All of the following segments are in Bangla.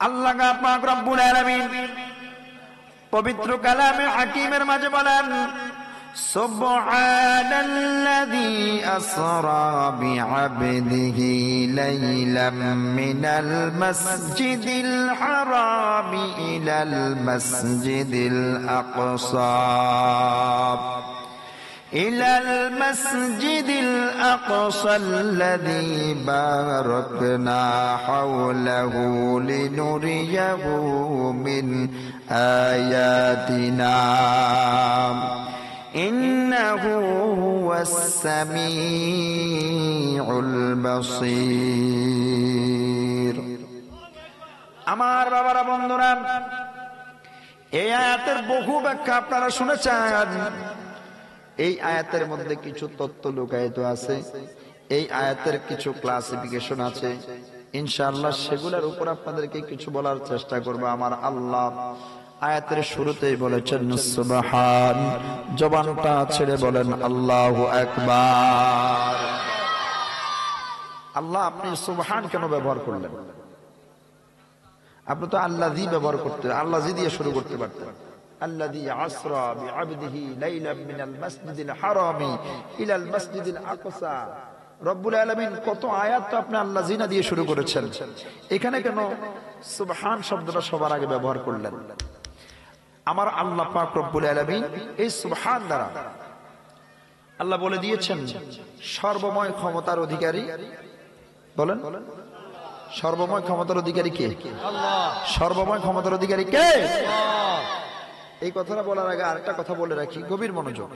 আল্লাহ পাক রব্বুল আলামিন পবিত্র কালামে হাকিমের মাঝে বলেন, সুবহানাল্লাযী আসরা বিআবদিহি লাইলাম মিনাল মাসজিদিল হারামি ইলাল মাসজিদিল আকসা إلى المسجد الأقصى الذي باركنا حوله لنريه من آياتنا إنه هو السميع البصير আমার বাবারা বন্ধুরা, এই আয়াতের বহু ব্যাখ্যা আপনারা শুনেছেন। এই আয়াতের মধ্যে কিছু তত্ত্ব লুকায়িত আছে, এই আয়াতের কিছু ক্লাসিফিকেশন আছে। ইনশাআল্লাহ সেগুলোর উপর আপনাদেরকে কিছু বলার চেষ্টা করব। আমার আল্লাহ আয়াতের শুরুতেই বলেছেন সুবহান, জবানটা ছেড়ে বলেন আল্লাহু আকবার। আল্লাহ, আপনি সুবহান কেন ব্যবহার করলেন? আপনি তো আল্লাযী ব্যবহার করতে, আল্লাযী দিয়ে শুরু করতে পারতেন। الذي عصر بعبده ليلا من المسجد الحرام الى المسجد الاقصى। রব্বুল আলামিন কত আয়াত তো আপনি আল্লাহ জিনা দিয়ে শুরু করেছেন, এখানে কেন সুবহান শব্দটা সবার আগে ব্যবহার করলেন? আমার আল্লাহ পাক রব্বুল আলামিন এই সুবহান দ্বারা আল্লাহ বলে দিয়েছেন সর্বময় ক্ষমতার অধিকারী। বলেন, সর্বময় ক্ষমতার অধিকারী কে? আল্লাহ। সর্বময় ক্ষমতার অধিকারী কে? আল্লাহ। এই কথাটা বলার আগে আরেকটা কথা বলে রাখি, গভীর মনোযোগ।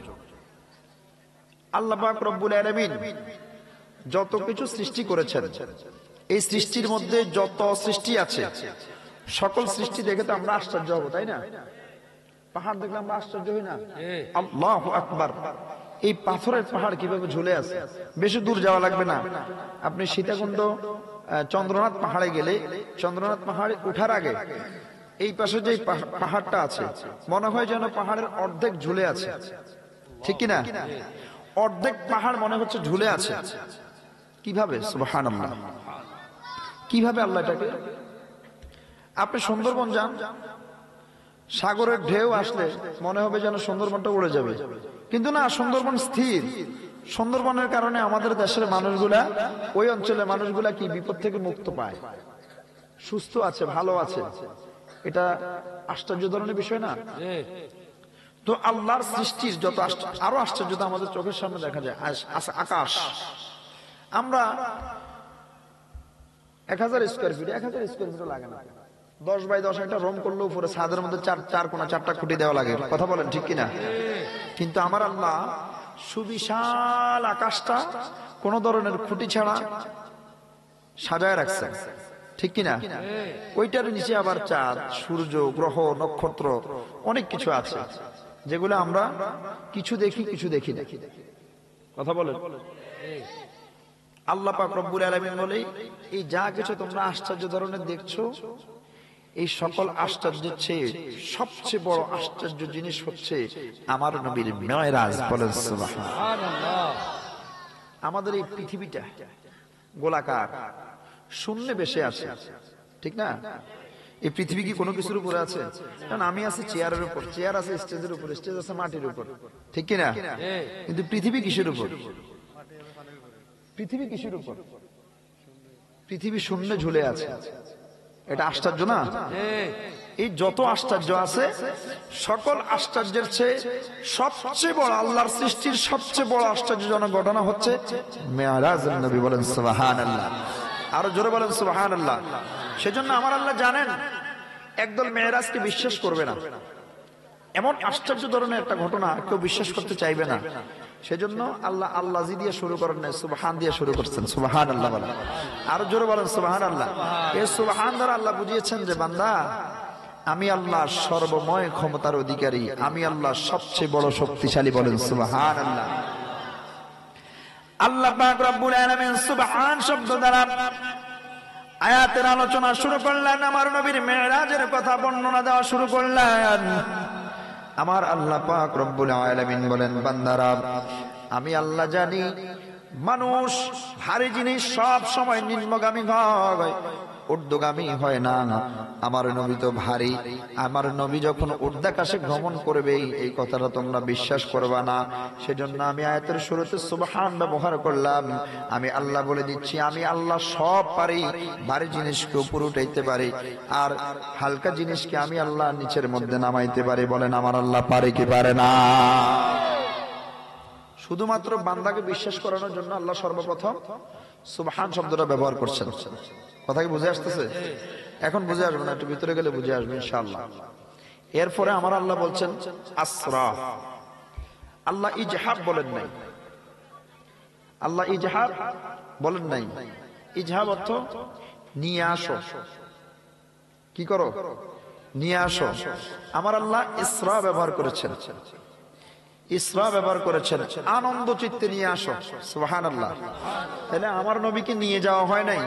আল্লাহ পাক রব্বুল আলামিন যত কিছু সৃষ্টি করেছেন, এই সৃষ্টির মধ্যে যত সৃষ্টি আছে, সকল সৃষ্টি দেখে তো আমরা আশ্চর্য হব, তাই না? পাহাড় দেখলে আমরা আশ্চর্য হই না? আল্লাহু আকবার। এই পাথরের পাহাড় কিভাবে ঝুলে আছে, বেশি দূর যাওয়া লাগবে না। আপনি সীতাকুণ্ড চন্দ্রনাথ পাহাড়ে গেলে, চন্দ্রনাথ পাহাড়ে ওঠার আগে এই পাশে যে পাহাড়টা আছে, মনে হয় যেন পাহাড়ের অর্ধেক ঝুলে আছে, ঠিক কিনা? অর্ধেক পাহাড় মনে হচ্ছে ঝুলে আছে। কিভাবে? সুবহানাল্লাহ। কিভাবে আল্লাহ এটাকে? আপনি সুন্দরবন যান, সাগরের ঢেউ আসলে মনে হবে যেন সুন্দরবনটা উড়ে যাবে, কিন্তু না, সুন্দরবন স্থির। সুন্দরবনের কারণে আমাদের দেশের মানুষগুলা, ওই অঞ্চলের মানুষগুলা কি বিপদ থেকে মুক্ত পায়, সুস্থ আছে, ভালো আছে। এটা আশ্চর্য ধরনের বিষয় না? তো আল্লাহর সৃষ্টির যত আরো আশ্চর্যতা আমাদের চোখের সামনে দেখা যায়। আকাশ, আমরা 1000 স্কয়ার ফিট, 1000 স্কয়ার ফিটও লাগে না, 10 বাই 10 একটা রুম করলে উপরে ছাদের মধ্যে চার কোণা 4টা খুঁটি দেওয়া লাগে, কথা বলেন ঠিক কিনা? কিন্তু আমার আল্লাহ সুবিশাল আকাশটা কোন ধরনের খুঁটি ছাড়া সাজায় রাখছে, ঠিক কিনা? ওইটার নিচে আবার চাঁদ, সূর্য, গ্রহ, নক্ষত্র, অনেক কিছু আছে, যেগুলো আমরা কিছু দেখি, কিছু দেখি না, কথা বলেন। আল্লাহ পাক রব্বুল আলামিন বলে, এই যা কিছু তোমরা আশ্চর্য ধরনের দেখছো, এই সকল আশ্চর্যের চেয়ে সবচেয়ে বড় আশ্চর্য জিনিস হচ্ছে আমার নবীর মেরাজ। বলেন সুবহানাল্লাহ। আমাদের এই পৃথিবীটা গোলাকার, শূন্যে বেশে আছে, ঠিক না? এই পৃথিবী কি কোনো কিছুর উপরে আছে? কারণ আমি আছি চেয়ারের উপর, চেয়ার আছে স্টেজের উপর, স্টেজ আছে মাটির উপর, ঠিক কিনা? কিন্তু পৃথিবী কিসের উপর? পৃথিবী কিসের উপর? পৃথিবী শূন্যে ঝুলে আছে। এটা আশ্চর্য না? এই যত আশ্চর্য আছে, সকল আশ্চর্যের চেয়ে সবচেয়ে বড়, আল্লাহর সৃষ্টির সবচেয়ে বড় আশ্চর্যজনক ঘটনা হচ্ছে মেরাজুন নবী। বলেন সুবহানাল্লাহ। আরো জোরে বলেন সুবহানাল্লাহ। সেজন্য আমার আল্লাহ জানেন একদল মেরাজকে বিশ্বাস করবে না, এমন আশ্চর্য ধরনের একটা ঘটনা কেউ বিশ্বাস করতে চাইবে না। সেজন্য আল্লাহ আল্লাযী দিয়ে শুরু করেন না, সুবহান দিয়ে শুরু করছেন। সুবহানাল্লাহ বলেন, আরো জোরে বলেন সুবহানাল্লাহ। এই সুবহান দ্বারা আল্লাহ বুঝিয়েছেন যে বান্দা, আমি আল্লাহ সর্বময় ক্ষমতার অধিকারী, আমি আল্লাহ সবচেয়ে বড় শক্তিশালী। বলেন সুবহানাল্লাহ। আল্লাহ পাক রব্বুল আলামিন সুবহান শব্দ দ্বারা আয়াতের আলোচনা শুরু করলেন, আমার নবীর মেরাজের কথা বর্ণনা দেওয়া শুরু করলেন। আমার আল্লাহ পাক রব্বুল আলামিন বলেন, বান্দারা, আমি আল্লাহ জানি মানুষ ভারী জিনিস সব সময় নিম্নগামী হয়, ঊর্ধ্বগামী হয় না, আমার নবী তো ভারী। আমার নবী যখন ঊর্ধ্বাকাশে ভ্রমণ করবে এই কথাটা তোমরা বিশ্বাস করবা না। সেজন্য আমি আয়াতের শুরুতে সুবহান ব্যবহার করলাম। আমি আল্লাহ বলে দিচ্ছি, আমি আল্লাহ সব পারি। ভারী জিনিসকে উপরে উঠাইতে পারি, আর হালকা জিনিসকে আমি আল্লাহ নিচের মধ্যে নামাইতে পারি। বলেন আমার আল্লাহ পারে কি পারে না? শুধুমাত্র বান্দাকে বিশ্বাস করানোর জন্য আল্লাহ সর্বপ্রথম সুবহান শব্দটা ব্যবহার করছেন। কথা কি বুঝে আসতেছে? এখন বুঝে আসবে না, একটু ভিতরে গেলে বুঝে আসবে ইনশাআল্লাহ। এরপরে আমার আল্লাহ বলছেন আসরা। আল্লাহ ইজহাব বলেন নাই, আল্লাহ ইজহাব বলেন নাই। ইজহাব অর্থ নিয়ে আসো, কি করো? নিয়ে আসো। আমার আল্লাহ ইসরা ব্যবহার করেছেন, ইসরা ব্যবহার করেছেন, আনন্দ চিত্তে নিয়ে আসো। সুবহানাল্লাহ। তাহলে আমার নবীকে নিয়ে যাওয়া হয় নাই,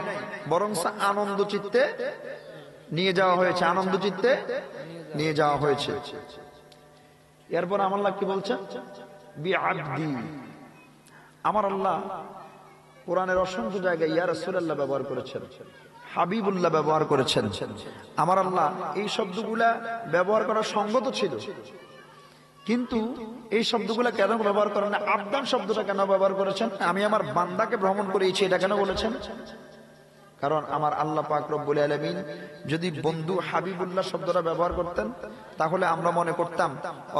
বরং আনন্দ চিত্তে নিয়ে যাওয়া হয়েছে, আনন্দ চিত্তে নিয়ে যাওয়া হয়েছে। এরপর আমার আল্লাহ কি বলছেন? বিআবদি। আমার আল্লাহ কোরআনের অসংখ্য জায়গায় ইয়া রাসূলুল্লাহ ব্যবহার করেছেন, হাবিবুল্লাহ ব্যবহার করেছেন। আমার আল্লাহ এই শব্দগুলা ব্যবহার করা সঙ্গত ছিল, কিন্তু এই শব্দগুলা কেন ব্যবহার করেন না? আবদান শব্দটা কেন ব্যবহার করেছেন? আমি আমার বান্দাকে ভ্রমণ করিয়েছি, এটা কেন বলেছেন? কারণ আমার আল্লাহ পাক রব্বুল আলামিন যদি বন্ধু হাবিবুল্লাহ শব্দটা ব্যবহার করতেন, তাহলে আমরা মনে করতাম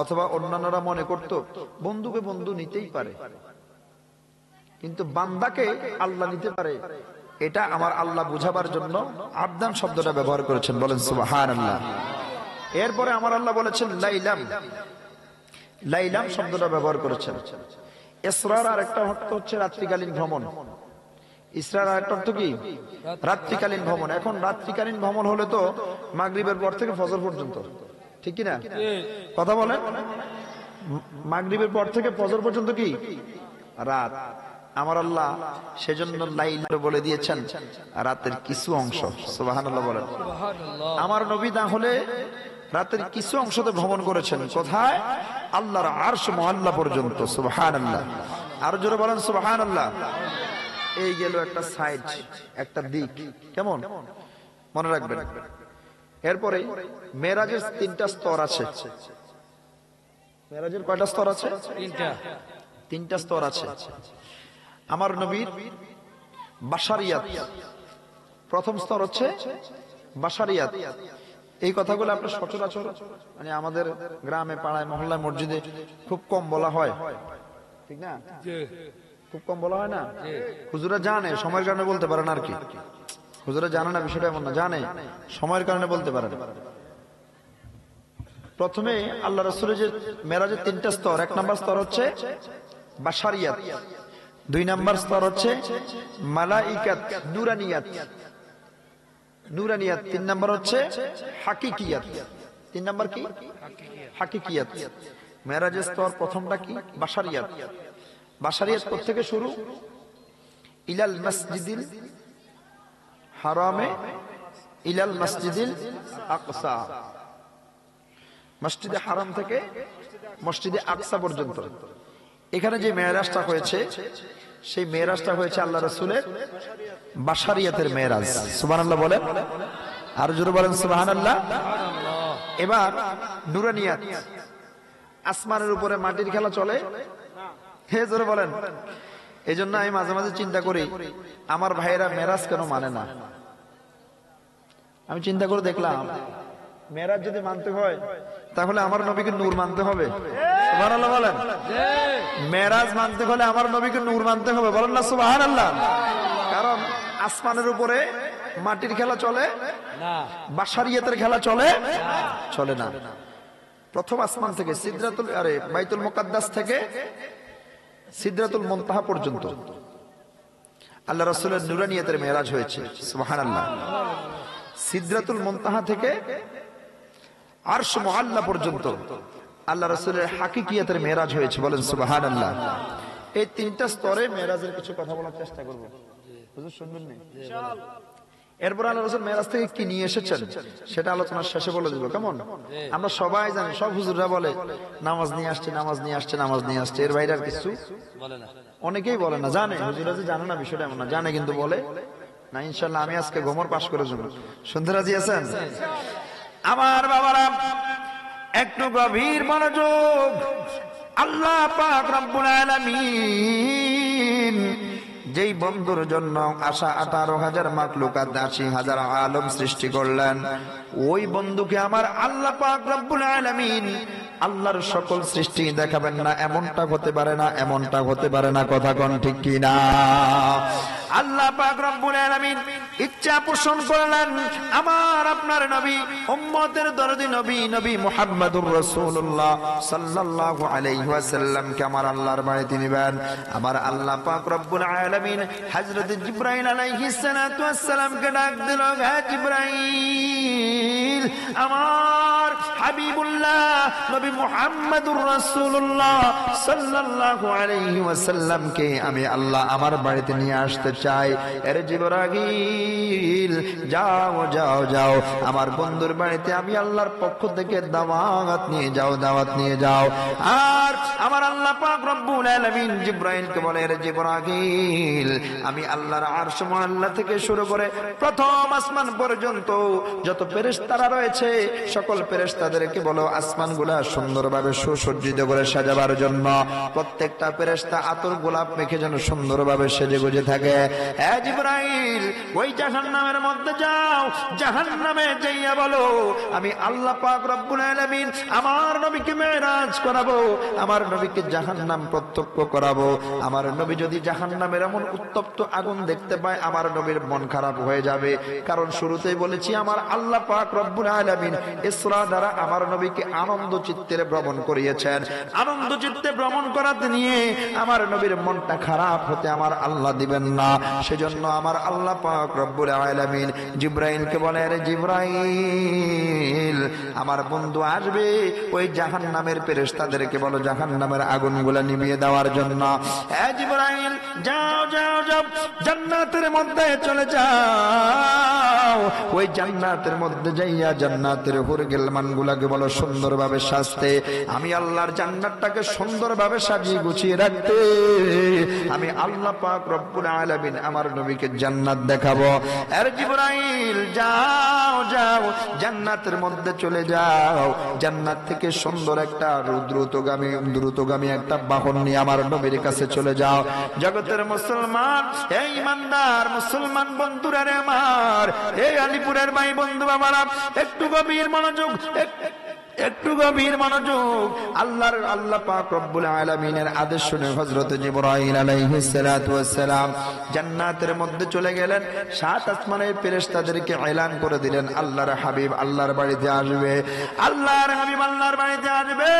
অথবা অন্যান্যরা মনে করত বন্ধুকে বন্ধু নিতেই পারে, কিন্তু বান্দাকে আল্লাহ নিতে পারে। এটা আমার আল্লাহ বুঝাবার জন্য আবদান শব্দটা ব্যবহার করেছেন। বলেন সুবহানাল্লাহ। এরপরে আমার আল্লাহ বলেছেন লাইলাম। লাইলাম শব্দটা ব্যবহার করেছেন। ইসরার আরেকটা অর্থ হচ্ছে রাত্রিকালীন ভ্রমণ। ইসরার আরেকটা অর্থ কি? রাত্রিকালীন ভ্রমণ। এখন রাত্রিকালীন ভ্রমণ হলে তো মাগরিবের পর থেকে ফজর পর্যন্ত, ঠিক কি না? কথা বলেন। মাগরিবের পর থেকে ফজর পর্যন্ত কি রাত? আমার আল্লাহ সেজন্য লাইল বলে দিয়েছেন রাতের কিছু অংশ। সুবহানাল্লাহ বলেন। আমার নবী তাহলে রাতের কিছু অংশতে ভ্রমণ করেছেন। কোথায়? আল্লাহর আরশ মুআল্লা পর্যন্ত। সুবহানাল্লাহ। আর জোরে বলেন সুবহানাল্লাহ। এই গেল একটা সাইড, একটা দিক। কেমন মনে রাখবেন। এরপরে মেরাজের তিনটা স্তর আছে। মেরাজের কয়টা স্তর আছে? তিনটা স্তর আছে। আমার নবীর বাশারিয়াত, প্রথম স্তর হচ্ছে বাশারিয়াত। এই কথাগুলো আপনার সচরাচর মানে আমাদের গ্রামে পাড়ায় মহল্লায় মসজিদে খুব কম বলা হয়, ঠিক না? খুব কম বলা হয় না। হুজুরা জানে, সময়ের কারণে বলতে পারে না আর কি। হুজুরা জানে না, বিষয়টা এমন না, জানে, সময়ের কারণে বলতে পারে না। প্রথমে আল্লাহ রাসূলের যে মেরাজের তিনটা স্তর, এক নাম্বার স্তর হচ্ছে বাশারিয়াত, দুই নাম্বার স্তর হচ্ছে মালাইকাত নূরানিয়াত, নূরানিয়াত, তিন নাম্বার হচ্ছে হাকিকিয়াত। তিন নাম্বার কি? হাকিকিয়াত। মেরাজের স্তর প্রথমটা কি? বাশারিয়াত। বাশারিয়াত থেকে শুরু? ইলাল মসজিদিল হারামে ইলাল মসজিদিল আকসা, মসজিদে হারাম থেকে মসজিদে আকসা পর্যন্ত। এখানে যে মেরাজটা হয়েছে, সেই মেরাজটা হয়েছে আল্লাহ রাসূলের বাশারিয়াতের মেরাজ। সুবহানাল্লাহ বলেন। আর জোরে বলেন সুবহানাল্লাহ। এবার নূরানিয়াত, আসমানের উপরে মাটির খেলা চলে। হে জোরে বলেন। এই জন্য আমি মাঝে মাঝে চিন্তা করি আমার ভাইয়েরা মেরাজ কেন মানে না। আমি চিন্তা করে দেখলাম মেরাজ যদি মানতে হয় তাহলে আমার নবীকে নূর মানতে হবে। সুবহানাল্লাহ বলেন। মেরাজ মানতে হলে আমার নবীকে নূর মানতে হবে। বলেন না সুবহানাল্লাহ। কারণ আসমানের উপরে মাটির খেলা চলে না, বাশারিয়াতের খেলা চলে চলে না। প্রথম আসমান থেকে সিদরাতুল বাইতুল মুকাদ্দাস থেকে সিদরাতুল মুনতাহা পর্যন্ত আল্লাহ রাসূলের নূরানিয়াতের মেরাজ হয়েছে। সুবহানাল্লাহ। সিদরাতুল মুনতাহা থেকে আরশ মুআল্লা পর্যন্ত আল্লাহ রাসূলের হাকিকিয়াতের মেরাজ হয়েছে। বলেন সুবহানাল্লাহ। এই তিনটা স্তরে মেরাজের কিছু কথা বলার চেষ্টা করব। হুজুর শুনবেন না ইনশাআল্লাহ। এরপর আল্লাহ রাসূল মেরাজ থেকে কি নিয়ে এসেছেন সেটা আলোচনার শেষে বলে দিব। কেমন? আমরা সবাই জানি, সব হুজুররা বলে নামাজ নিয়ে আসছে, নামাজ নিয়ে আসছে, নামাজ নিয়ে আসছে, এর বাইরে আর কিছু বলে না। অনেকেই বলে না, জানে হুজুররা যে জানে না বিষয়টা এমন না, জানে কিন্তু বলে না ইনশাআল্লাহ আমি আজকে গোমর পাশ করে যাব। শুনতে রাজি আছেন? আমার বাবারা একটু গভীর মনোযোগ। আল্লাহ পাক রব্বুল আলামিন যেই বন্ধুর জন্য আশা 18,000 মাখলুকাত 80,000 আলম সৃষ্টি করলেন, ওই বন্ধুকে আমার আল্লাহ পাক রব্বুল আলামিন আল্লাহর সকল সৃষ্টি দেখাবেন না, এমনটা হতে পারে না, এমনটা হতে পারে না। কথা কোন ঠিক কি না? আল্লাহ পাক রব্বুল আলামিন ইচ্ছা পোষণ করলেন আমার আপনার নবী, উম্মতের দরদি নবী, নবী মুহাম্মদুর রাসূলুল্লাহ সাল্লাল্লাহু আলাইহি ওয়াসাল্লামকে আমার আল্লাহর বাড়িতে নিবেন। আমার আল্লাহ পাক রব্বুল আলামিন হযরত জিবরাইল আলাইহিস সালাতু ওয়াস সালামকে ডাক দিল, হে জিবরাইল, আমার হাবিবুল্লাহ নবী মুহাম্মদুর রাসূলুল্লাহ সাল্লাল্লাহু আলাইহি ওয়াসাল্লামকে আমি আল্লাহ আমার বাড়িতে নিয়ে আসতে চাই। এর জিবরাইল যাও যাও যাও, আমার বন্ধুর বাড়িতে আমি আল্লাহর পক্ষ থেকে দাওয়াত নিয়ে যাও, দাওয়াত নিয়ে যাও। আর আমার আল্লাহ পাক রব্বুল আলামিন জিবরাইলকে বলে, এর জিবরাইল, আমি আল্লাহর আরশ মুআল্লা থেকে শুরু করে প্রথম আসমান পর্যন্ত যত ফেরেশতারা রয়েছে সকল ফেরেশতাদেরকে বলো আসমানগুলা সুন্দরভাবে সুসজ্জিত করে সাজাবার জন্য। প্রত্যেকটা ফেরেশতা আতর গোলাপ মেখে যেন সুন্দরভাবে সেজে গুজে থাকে। হে জিবরাইল, ওই জাহান্নামের মধ্যে যাও, জাহান্নামে যাইয়া বলো আমি আল্লাহ পাক রব্বুল আলামিন আমার নবীকে মেরাজ করাবো, আমার নবীকে জাহান্নাম প্রত্যক্ষ করাবো। আমার নবী যদি জাহান্নামের এমন উত্তপ্ত আগুন দেখতে পায়, আমার নবীর মন খারাপ হয়ে যাবে। কারণ শুরুতেই বলেছি আমার আল্লাহ পাক রব্বুল আলামিন ইসরা দ্বারা আমার নবীকে আনন্দ চিত্তে ভ্রমণ করিয়েছেন। আনন্দ চিত্তে ভ্রমণ করাতে নিয়ে আমার নবীর মনটা খারাপ হতে আমার আল্লাহ দিবেন না। সেজন্য আমার আল্লাহ পাক রব্বুল আলামিন জিবরাইলকে বলে, রে জিবরাইল, আমার বন্ধু আসবে, ওই জাহান্নামের ফেরেশতাদেরকে বলো জাহান্নামের আগুনগুলো নিভিয়ে দেওয়ার জন্য। হে জিবরাইল, যাও যাও যাও, জান্নাতের মধ্যে চলে যাও। ওই জান্নাতের মধ্যে যাইয়া জান্নাতের হুর গিলমানগুলোকে বলো সুন্দরভাবে সাজতে। আমি আল্লাহর জান্নাতটাকে সুন্দরভাবে সাজিয়ে গুছিয়ে রাখতে আমি আল্লাহ পাক রব্বুল আলামিন আমার নবীকে জান্নাত দেখাবো। এর জিবরাইল, যাও যাও, জান্নাতের মধ্যে চলে যাও। জান্নাত থেকে সুন্দর একটা দ্রুতগামী একটা বাহন নিয়ে আমার নবীর কাছে চলে যাও। জগতের মুসলমান, এই ইমানদার মুসলমান বন্ধুরা রে আমার, এই আলিপুরের ভাই বন্ধু বাবারা, একটু গভীর মনোযোগ, একটু গভীর মনোযোগ। আল্লাহ পাক রব্বুল আলামিনের আদেশ শুনে হযরত জিবরাইল আলাইহিস সালাতু ওয়াস সালাম জান্নাতের মধ্যে চলে গেলেন। সাত আসমানের ফেরেশতাদেরকে এলান করে দিলেন আল্লাহর হাবিব আল্লাহর বাড়িতে আসবে, আল্লাহর হাবিব আল্লাহর বাড়িতে আসবে,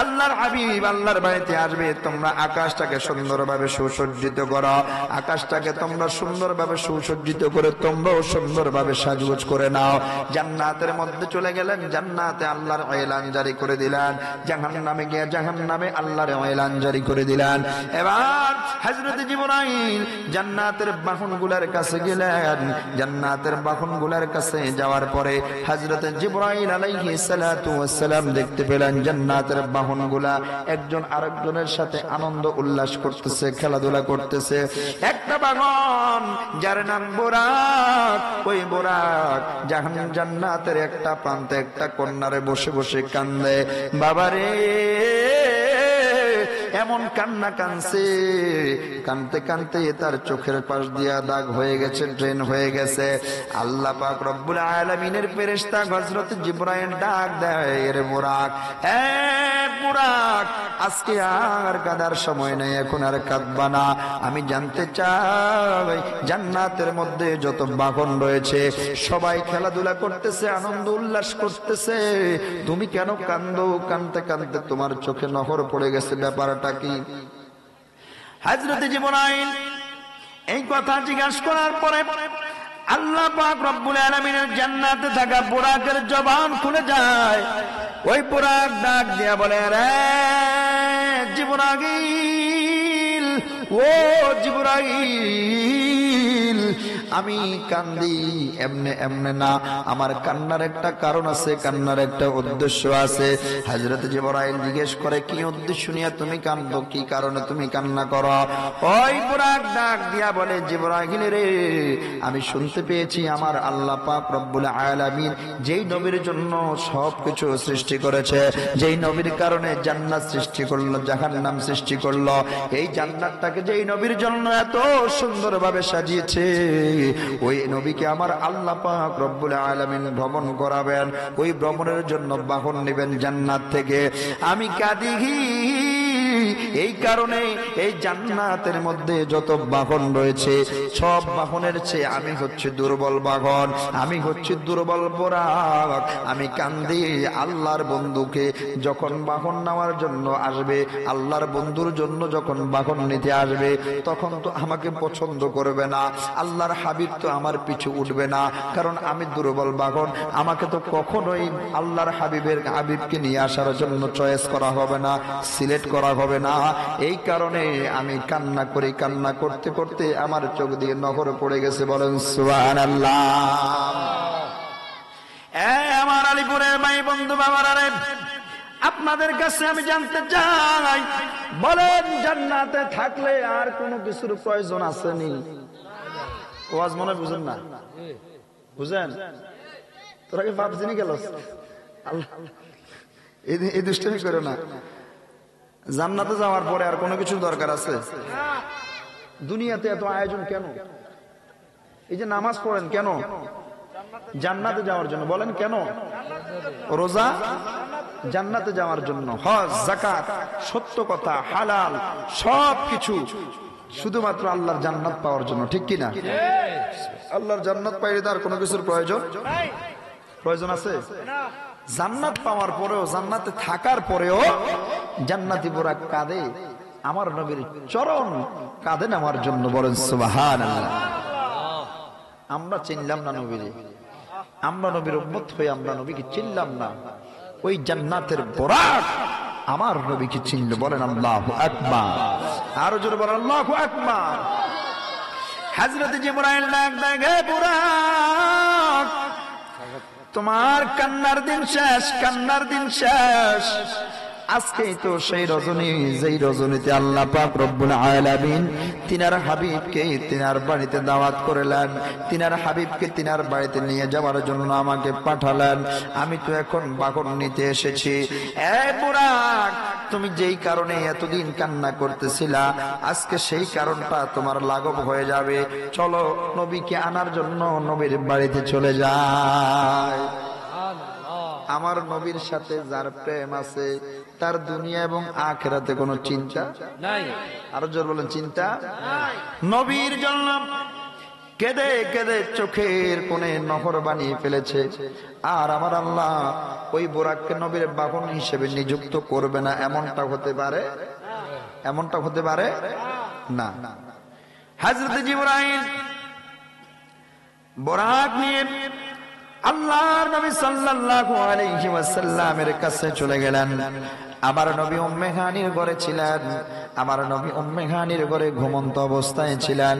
আল্লাহর হাবিব আল্লাহর বাড়িতে আসবে। তোমরা আকাশটাকে সুন্দরভাবে সুসজ্জিত করো, আকাশটাকে তোমরা সুন্দরভাবে সুসজ্জিত করে তোমরাও সুন্দরভাবে সাজগোজ করে নাও। জান্নাতের মধ্যে চলে গেলেন, জান্নাতে আল্লাহর এলান জারি করে দিলেন। জাহান্নামে গিয়ে জাহান্নামে আল্লাহর এলান জারি করে দিলেন। এবার হযরত জিবরাইল জান্নাতের বাহনগুলোর কাছে গেলেন। জান্নাতের বাহনগুলোর কাছে যাওয়ার পরে হযরত জিবরাইল আলাইহিস সালাতু ওয়াস সালাম দেখতে পেলেন জান্নাতের বাহনগুলা একজন আরেকজনের সাথে আনন্দ উল্লাস করতেছে, খেলাধুলা করতেছে। একটা বাহন যার নাম বুরাক, ওই বুরাক জান্নাতের একটা প্রান্তে একটা কন্যারে বসে বসে কান্দে। বাবারে, এমন কান্না কানছে, কানতে কানতে তার চোখের পাশ দিয়া দাগ হয়ে গেছে, ড্রেন হয়ে গেছে। আল্লাহ পাক রব্বুল আলামিনের ফেরেশতা হযরত জিবরাইল ডাক দেয়, এরে বুরাক, এ বুরাক, আজকে আর কাঁদার সময় নেই, এখন আর কাঁদবা না। আমি জানতে চাই জান্নাতের মধ্যে যত বাহন রয়েছে সবাই খেলাধুলা করতেছে, আনন্দ উল্লাস করতেছে, তুমি কেন কান্দো? কানতে কানতে তোমার চোখে নহর পড়ে গেছে, ব্যাপারটা কি? হযরত জিবরাইল এই কথা জিজ্ঞাসা করার পরে আল্লাহ পাক রব্বুল আলামিনের জান্নাতে থাকা বুরাকের জবান খুলে যায়। ওই বুরাক ডাক দিয়া বলে, রে জিবরাইল, ও জিবরাইল, আমি কান্দি এমনে এমনে না, আমার কান্নার একটা কারণ আছে, কান্নার একটা উদ্দেশ্য আছে। হযরত জিবরাইল জিজ্ঞেস করে, কি উদ্দেশ্য নিয়ে তুমি কান্দো, কি কারণে তুমি কান্না করো? ওই বুরাক ডাক দিয়া বলে, জিবরাইল রে, আমি শুনতে পেয়েছি আমার আল্লাহ পাক রব্বুল আলামিন যেই নবীর জন্য সবকিছু সৃষ্টি করেছে, যেই নবীর কারণে জান্নাত সৃষ্টি করলো, জাহান্নাম সৃষ্টি করলো, এই জান্নাতটাকে যেই নবীর জন্য এত সুন্দরভাবে সাজিয়েছে, ওই নবীকে আমার আল্লাহ পাক রব্বুল আলামিন ভ্রমণ করাবেন, ওই ভ্রমণের জন্য বাহন নেবেন জান্নাত থেকে। আমি কাঁদি এই কারণে এই জান্নাতের মধ্যে যত বাহন রয়েছে সব বাহনের চেয়ে আমি হচ্ছে দুর্বল বাহন, আমি হচ্ছে দুর্বল বোরাক। আমি কান্দি আল্লাহর বন্ধুকে যখন বাহন নেওয়ার জন্য আসবে, আল্লাহর বন্ধুর জন্য যখন বাহন নিতে আসবে, তখন তো আমাকে পছন্দ করবে না, আল্লাহর হাবিব তো আমার পিছু উঠবে না, কারণ আমি দুর্বল বাহন। আমাকে তো কখনোই আল্লাহর হাবিবকে নিয়ে আসার জন্য চয়েস করা হবে না, সিলেক্ট করা হবে না। এই কারণে আমি কান্না করি, কান্না করতে করতে আমার চোখ দিয়ে নহর পড়ে গেছে। বলেন সুবহানাল্লাহ। আমার আলিপুরের ভাই বন্ধু বাবারা, আপনাদের কাছে আমি জানতে চাই, বলেন জান্নাতে থাকলে আর কোনো কিছুর প্রয়োজন আসেনি? ওয়াজ মনে বুঝেন না? বুঝেন? তোরা কি বাপ জেনে গেল? আল্লাহ এই দুষ্টামি করো না। জান্নাতে যাওয়ার পরে আর কোনো কিছুর দরকার আছে? দুনিয়াতে এত আয়োজন কেন? এই যে নামাজ পড়েন কেন? জান্নাতে যাওয়ার জন্য। বলেন কেন? রোজা জান্নাতে যাওয়ার জন্য, হজ, যাকাত, সত্য কথা, হালাল সবকিছু শুধুমাত্র আল্লাহর জান্নাত পাওয়ার জন্য, ঠিক কি না? আল্লাহর জান্নাত পাইলে তার কোনো কিছুর প্রয়োজন আছে? জান্নাত পাওয়ার পরেও, জান্নাতে থাকার পরেও জান্নাতি বোরা কাঁদে আমার নবীর চরণ কাঁদে নামার জন্য। বলেন সুবহানাল্লাহ। আমরা চিনলাম না নবীরে, আমরা নবীর উম্মত হয়ে আমরা নবীকে চিনলাম না, ওই জান্নাতের বোরাক আমার নবীকে চিনল। বলেন আল্লাহু আকবার। আরো জোরে বলেন আল্লাহু আকবার। হযরত জিবরাইল ডাক দেয়, হে বুরাক, তোমার কান্নার দিন শেষ, কান্নার দিন শেষ। আজকেই তো সেই রজনী, যেই রজনীতে আল্লাহ পাক রব্বুল আলামিন তিনার হাবিবকে তিনার বাড়িতে দাওয়াত করলেন, তিনার হাবিবকে তিনার বাড়িতে নিয়ে যাওয়ার জন্য আমাকে পাঠালেন। আমি তো এখন বাহন নিতে এসেছি। এ বুরাক, তুমি যেই কারণে এতদিন কান্না করতেছিলা, আজকে সেই কারণটা তোমার লাঘব হয়ে যাবে। চলো নবীকে আনার জন্য নবীর বাড়িতে চলে যায়। আমার নবীর সাথে যার প্রেম আছে, তার দুনিয়া এবং আখিরাতে কোনো চিন্তা নাই। আরো জোর বলেন, চিন্তা নাই। নবীর জন্য কেঁদে কেঁদে চোখের কোণে নহর বানিয়ে ফেলেছে। আর আমার আল্লাহ ওই বোরাককে নবীর বাহন হিসেবে নিযুক্ত করবে না, এমনটা হতে পারে? এমনটা হতে পারে না। হযরত জিবরাইল বোরাক নিয়ে আল্লাহর নবী সাল্লাল্লাহু আলাইহি ওয়াসাল্লামের কাছে চলে গেলেন। আমার নবী উম্মে হানির ঘরে ছিলেন, আমার নবী উম্মে হানির ঘরে ঘুমন্ত অবস্থায় ছিলেন।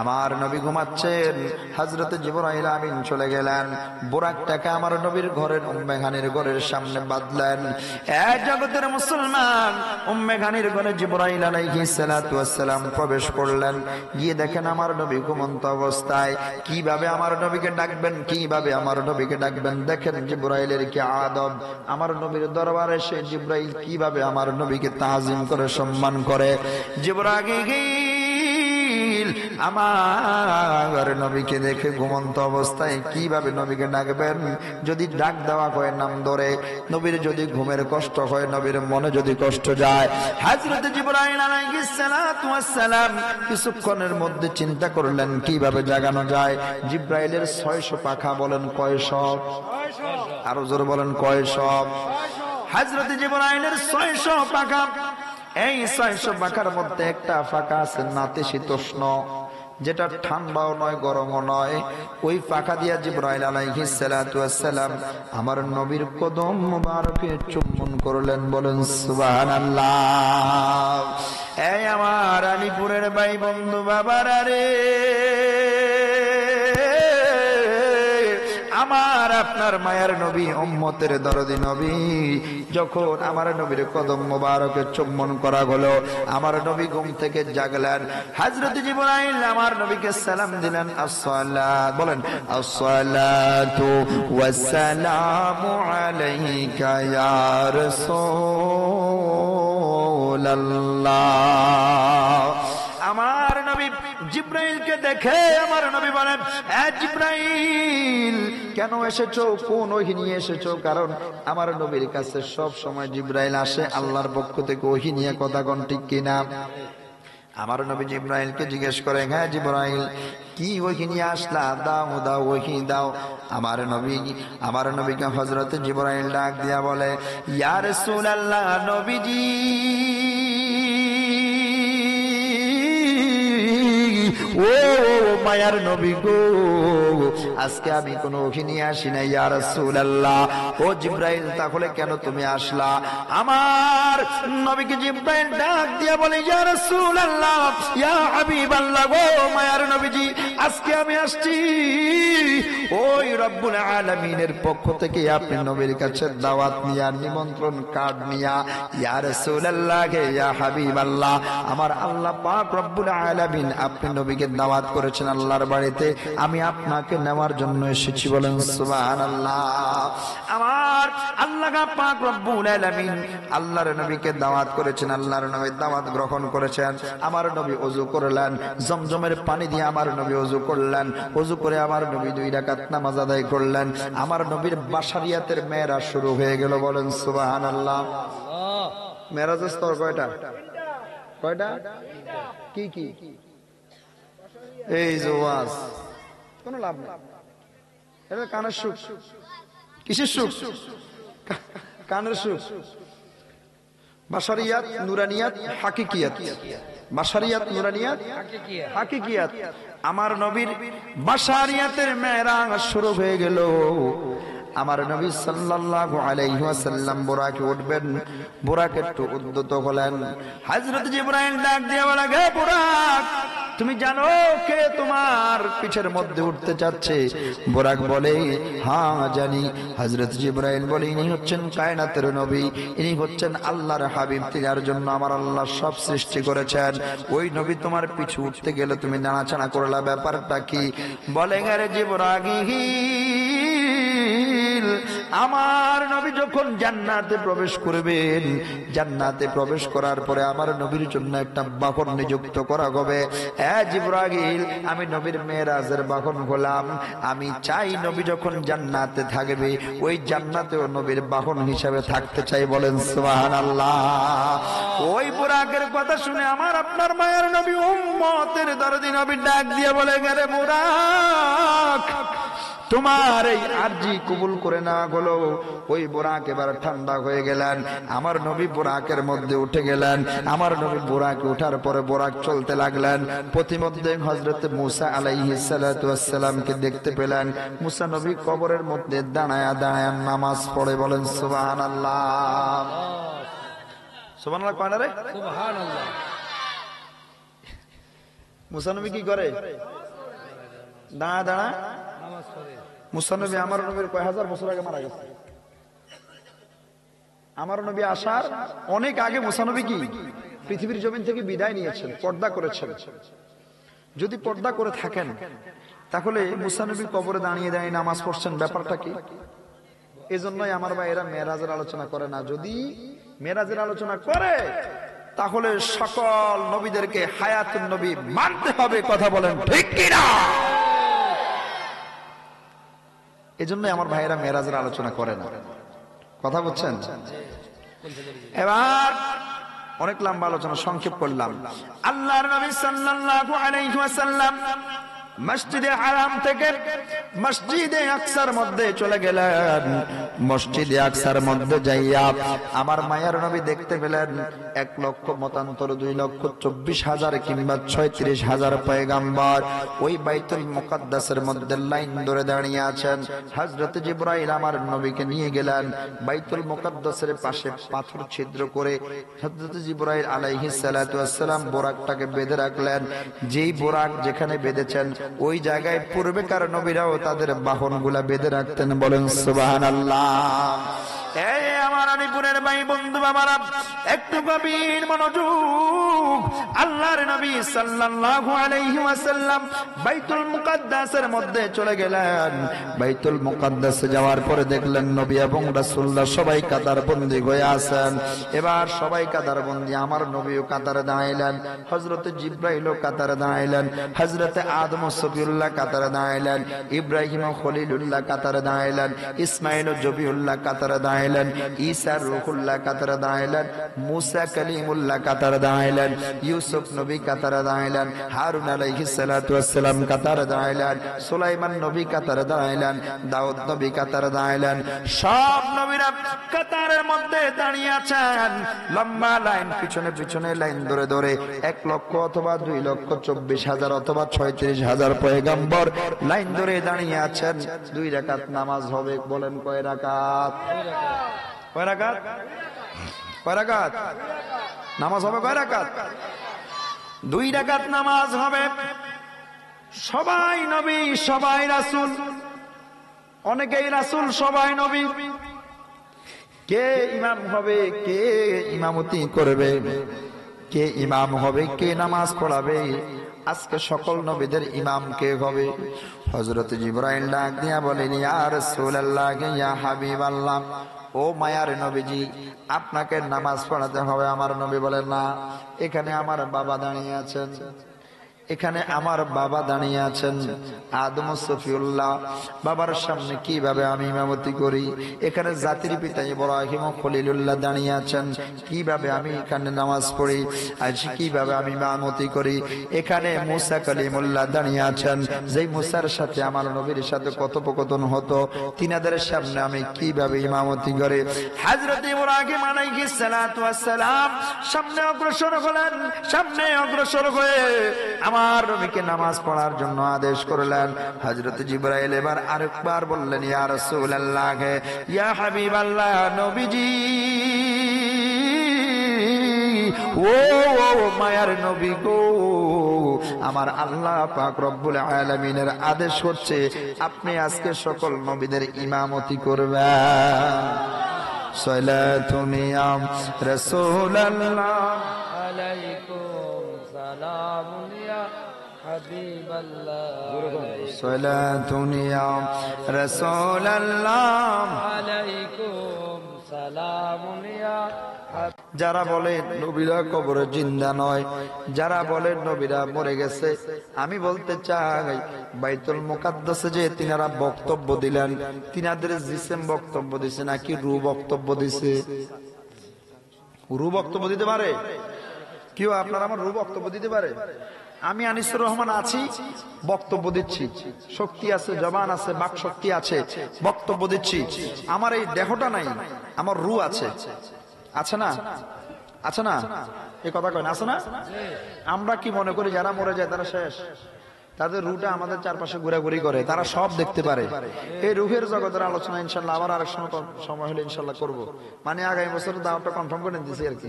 আমার নবী ঘুমাচ্ছেন, হযরত জিবরাইল আমিন চলে গেলেন, বুরাকটাকে আমার নবীর ঘরের উম্মে হানির ঘরের সামনে বাঁধলেন। এক জগতের মুসলমান, উম্মে হানির ঘরে জিবরাইল আলাইহিস সালাতু ওয়াস সালাম প্রবেশ করলেন। গিয়ে দেখেন আমার নবী ঘুমন্ত অবস্থায়। কিভাবে আমার নবীকে ডাকবেন, কিভাবে আমার নবীকে ডাকবেন? দেখেন জিবরাইলের কি আদব। আমার নবীর দরবারে এসে জিবরাইল কিভাবে আমার নবীকে তাজিম করে, সম্মান করে। জিবরাইল আমার নবীকে দেখে ঘুমন্ত অবস্থায় কিভাবে নবীকে ডাকবেন? যদি ডাক দেওয়া হয় নাম ধরে, নবীর যদি ঘুমের কষ্ট হয়, নবীর মনে যদি কষ্ট যায়, হযরত জিবরাইল আলাইহিস সালাতু ওয়াস সালাম কিছুক্ষণের মধ্যে চিন্তা করলেন কিভাবে জাগানো যায়। জিবরাইলের 600 পাখা। বলেন কয়শ? আরো জোরে বলেন কয়শ? হযরত জিবরাইলের 600 পাখা। এই 600 পাখার মধ্যে একটা পাখা আছে নাতিশীতোষ্ণ, যেটা ঠান্ডাও নয় গরমও নয়। ওই পাখা দিয়া জিবরাইল আলাইহিস সালাতু ওয়াস সালাম আমার নবীর কদম মুবারকে চুম্বন করলেন। বলেন সুবহানাল্লাহ। এই আমার আলিপুরের ভাই বন্ধু বাবারা রে, আপনার মায়ের নবী, উম্মতের দরদি নবী, যখন আমার নবীর কদম মোবারকে চুম্বন করা হলো, আমার নবী ঘুম থেকে জাগলেন। হযরত জিবরাইল আমার নবীকে সালাম দিলেন, আসসালাত, বলেন আসসালাতু ওয়াসসালামু আলাইকা ইয়া রাসূলুল্লাহ। আমার নবী জিবরাইলকে দেখে আমার নবী বলেন, এ জিবরাইল, কেন এসেছো? কোন ওহী নিয়ে এসেছো? কারণ আমার নবীর কাছে সব সময় জিবরাইল আসে আল্লাহর পক্ষ থেকে ওহী নিয়ে, কথা কোন ঠিক কিনা? আমার নবী জিবরাইলকে জিজ্ঞেস করে, হ্যাঁ জিবরাইল, কি ওহী নিয়ে আসলা? দাও দাও, ওহী দাও। আমার নবীকে হযরত জিবরাইল ডাক দিয়া বলে, ইয়া রাসূলুল্লাহ, নবীজি, ও মায়ার নবী গো, আজকে আমি কোনো ওহী নিয়ে আসি না ইয়া রাসূলুল্লাহ। ও জিবরাইল, তাহলে কেন তুমি আসলা? আমার নবীকে জিবরাইল ডাক দিয়া বলে, ইয়া রাসূলুল্লাহ, ইয়া হাবিবাল্লাহ গো, মায়ার নবীজি, আজকে আমি আসছি ওই রব্বুল আলামিনের পক্ষ থেকে আপনি নবীর কাছে দাওয়াত নিয়া, নিমন্ত্রণ কার্ড নিয়া, ইয়া রাসূলুল্লাহ গে, ইয়া হাবিবাল্লাহ, আমার আল্লাহ পাক রব্বুল আলামিন আপনি নবীকে দাওয়াত করেছেন আল্লাহর বাড়িতে, আমি আপনাকে নেওয়ার জন্য এসেছি। বলেন সুবহানাল্লাহ। আমার আল্লাহ পাক রব্বুল আলামিন আল্লাহর নবীকে দাওয়াত করেছেন, আল্লাহর নবীর দাওয়াত গ্রহণ করেছেন। আমার নবী ওযু করলেন, জমজমের পানি দিয়ে আমার নবী ওযু করলেন। ওযু করে আমার নবী 2 রাকাত নামাজ আদায় করলেন। আমার নবীর বাশারিয়াতের মেরাজ শুরু হয়ে গেল। বলেন সুবহানাল্লাহ। মেরাজের স্তর কয়টা? কয়টা? কি কি? এই যে ওয়াজ, কোনো লাভ নেই, এটা কানের সুখ। কিসের সুখ? কানের সুখ। বাশারিয়াত, নুরানিয়াত, হাকিকিয়াত। বাশারিয়াত, নুরানিয়াত, হাকিকিয়াত। আমার নবীর বাশারিয়াতের মেরাজ শুরু হয়ে গেল। আমার নবী সাল্লাল্লাহু আলাইহি ওয়াসাল্লাম বুরাকে উঠবেন, বুরাক একটু উদ্যত হলেন। হযরত জিবরাইল ডাক দিয়ে বলে, হে বুরাক, তুমি জানো কে তোমার পিঠের মধ্যে উঠতে যাচ্ছে? বুরাক বলে, হ্যাঁ জানি। হযরত জিবরাইল বলে, ইনি হচ্ছেন কায়নাতের নবী, ইনি হচ্ছেন আল্লাহর হাবিব, তিনার জন্য আমার আল্লাহ সব সৃষ্টি করেছেন। ওই নবী তোমার পিছু উঠতে গেলে তুমি নাড়াচাড়া করলা, ব্যাপারটা কি? বলে, আরে জিবরাইল, আমার নবী যখন জান্নাতে প্রবেশ করবেন, জান্নাতে প্রবেশ করার পরে আমার নবীর জন্য একটা বাহন নিযুক্ত করা হবে। জিবরাইল, আমি নবীর মেরাজের বাহন হলাম। আমি চাই নবী যখন জান্নাতে থাকবে, ওই জান্নাতেও নবীর বাহন হিসাবে থাকতে চাই। বলেন সুবহানাল্লাহ। ওই বুরাকের কথা শুনে আমার আপনার মায়ের নবী, উম্মতের দরদি নবী ডাক দিয়ে বলে, আরে বুরাক, তোমার এই আরজি কবুল করে না হলো। ওই বুরাক এবার ঠান্ডা হয়ে গেলেন। আমার নবী বুরাকের মধ্যে উঠে গেলেন। আমার নবী বুরাকে ওঠার পরে বুরাক চলতে লাগলেন। প্রতিমধ্যে হযরত মূসা আলাইহিস সালাতু ওয়াস সালামকে দেখতে পেলেন। মূসা নবী কবরের মধ্যে দাঁড়ায়া দাঁড়ায়া নামাজ পড়ে। বলেন সুবহানাল্লাহ। সুবহানাল্লাহ কয় না রে? সুবহানাল্লাহ। মূসা নবী কি করে? দাঁড়া দাঁড়া নামাজ পড়ে। মূসা নবী আমার নবীর কয় হাজার বছর আগে মারা গেছে। আমার নবী আসার অনেক আগে মূসা নবী কি পৃথিবীর জমিন থেকে বিদায় নিয়েছেন, পর্দা করেছেন। যদি পর্দা করে থাকেন, তাহলে মূসা নবী কবরে দাঁড়িয়ে দাঁড়িয়ে নামাজ পড়ছেন, ব্যাপারটা কি? এজন্যই আমার ভাইয়েরা মেরাজের আলোচনা করে না। যদি মেরাজের আলোচনা করে, তাহলে সকল নবীদেরকে হায়াতুন নবী মানতে হবে। কথা বলেন ঠিক কিনা? এজন্যই আমার ভাইয়েরা মেরাজের আলোচনা করে না। কথা বলছেন? এবার অনেক লম্বা আলোচনা, সংক্ষেপ করলাম। আল্লাহর নবী সাল্লাল্লাহু আলাইহি ওয়াসাল্লাম মসজিদে হারাম থেকে মসজিদে আকসার মধ্যে চলে গেলেন। মসজিদে আকসার মধ্যে যাইয়া আমার মায়ার নবী দেখতে পেলেন 1 লক্ষ মতান্তর 2,24,000 কিংবা 36,000 পয়গাম্বর ওই বাইতুল মুকাদ্দাসের মধ্যে লাইন ধরে দাঁড়িয়ে আছেন। হযরত জিবরাইল আমার নবীকে নিয়ে গেলেন বাইতুল মুকাদ্দাসের পাশে পাথর ছিদ্র করে। হযরত জিবরাইল আলাইহিস সালাতু ওয়াস সালাম বোরাকটাকে বেঁধে রাখলেন। যেই বোরাক যেখানে বেঁধেছেন ওই জায়গায় পূর্বেকার নবীরাও তাদের বাহনগুলা বেঁধে রাখতেন। বলেন সুবহানাল্লাহ। এই আমার আলিপুরের ভাই বন্ধু বাবারা, একটু গভীর মনোযোগ। আল্লাহর নবী সাল্লাল্লাহু আলাইহি ওয়াসাল্লাম বাইতুল মুকাদ্দাসের মধ্যে চলে গেলেন। বাইতুল মুকাদ্দাসে যাওয়ার পরে দেখলেন নবী এবং রাসূলুল্লাহ সবাই কাতারবন্দি হয়ে আছেন। এবার সবাই কাতারবন্দি, আমার নবীও কাতারে দাঁড়াইলেন, হযরত জিবরাইলও কাতারে দাঁড়াইলেন, হযরত আদম ও সফিউল্লাহ কাতারে দাঁড়াইলেন, ইব্রাহিম ও খলিলুল্লাহ কাতারে দাঁড়াইলেন, ইসমাঈল ও জবিউল্লাহ কাতারে দাঁড়াইলেন, ঈসা রূহুল্লাহ কাতারে দাঁড়াইলেন, মুসা কালিমুল্লাহ কাতারে দাঁড়াইলেন, ইউসুফ নবী কাতারে দাঁড়াইলেন, হারুন আলাইহিস সালাতু ওয়াস সালাম কাতারে দাঁড়াইলেন, সুলাইমান নবী কাতারে দাঁড়াইলেন, দাউদ নবী কাতারে দাঁড়াইলেন। সব নবীরা কাতারের মধ্যে দাঁড়িয়ে আছেন, লম্বা লাইন, পিছনে পিছনে লাইন ধরে ধরে 1 লক্ষ অথবা 2 লক্ষ 24,000 অথবা 36,000 পয়গম্বর লাইন ধরে দাঁড়িয়ে আছেন। 2 রাকাত নামাজ হবে। বলেন কয় রাকাত? কয় রাকাত? কয় রাকাত নামাজ হবে? কয় রাকাত? 2 রাকাত নামাজ হবে। সবাই নবী, সবাই রাসূল, অনেকেই রাসূল, সবাই নবী। কে ইমাম হবে, কে ইমামতি করবে, কে ইমাম হবে, কে নামাজ পড়াবে? আজকে সকল নবীদের ইমাম কে হবে? হযরত জিবরাইল ডাক দিয়া বলেন, ইয়া রাসূলুল্লাহ, ইয়া হাবিবাল্লাহ, ও মায়ার নবীজি, আপনাকে নামাজ পড়াতে হবে। আমার নবী বলেন, না, এখানে আমার বাবা দাঁড়িয়ে আছেন, এখানে আমার বাবা দাঁড়িয়ে আছেন, আদম ও সফিউল্লাহ, বাবার সামনে কিভাবে আমি ইমামতি করি? এখানে জাতির পিতা ইব্রাহিম ও খলিলুল্লাহ দাঁড়িয়ে আছেন, কিভাবে আমি এখানে নামাজ পড়ি? আজ কিভাবে আমি ইমামতি করি? এখানে মুসা কালিমুল্লাহ দাঁড়িয়ে আছেন, যেই মুসার সাথে আমার নবীর সাথে কথোপকথন হতো, তিনাদের সামনে আমি কিভাবে ইমামতি করি? হযরত ইব্রাহিম আলাইহিস সালাতু ওয়াস সালাম সামনে অগ্রসর হলেন, সামনে অগ্রসর হয়ে আমার নবীকে নামাজ পড়ার জন্য আদেশ করলেন। হযরত জিবরাইল এবার আরেকবার বললেন, ইয়া রাসূলুল্লাহ, ইয়া হাবিবাল্লাহ, নবীজি, ও মায়ার নবী গো, আমার আল্লাহ পাক রব্বুল আলামিনের আদেশ হচ্ছে আপনি আজকে সকল নবীদের ইমামতি করবেন। সালাতুন ইয়া রাসূলুল্লাহ আলাইকুম সালামুন ইয়া হাবিবাল্লাহ, সালাতুন ইয়া রাসূলুল্লাহ আলাইকুম সালামুন ইয়া। যারা বলে নবীরা কবরে জিন্দা নয়, যারা বলে নবীরা মরে গেছে, আমি বলতে চাই বাইতুল মুকাদ্দাসে যে তিনারা বক্তব্য দিলেন, তিনাদের জিসম বক্তব্য দিছে নাকি রূহ বক্তব্য দিছে? রূহ বক্তব্য দিতে পারে কেউ? আপনার আমার রূহ বক্তব্য দিতে পারে? আমি আনিসুর রহমান আছি, বক্তব্য দিচ্ছি, শক্তি আছে, জবান আছে, বাক শক্তি আছে, বক্তব্য দিচ্ছি। আমার এই দেহটা নাই, আমার রূহ আছে, আছে না? আছে না? এই কথা কয় না, আছে না? আমরা কি মনে করি যারা মরে যায় তারা শেষ? তাদের রুহটা আমাদের চারপাশে ঘোরাঘুরি করে, তারা সব দেখতে পারে। এই রুহের জগতের আলোচনা ইনশাল্লাহ আবার আরেক সময় হলে ইনশাল্লাহ করব। মানে আগামী বছর দাওয়াতটা কনফার্ম করে দিয়েছি আর কি।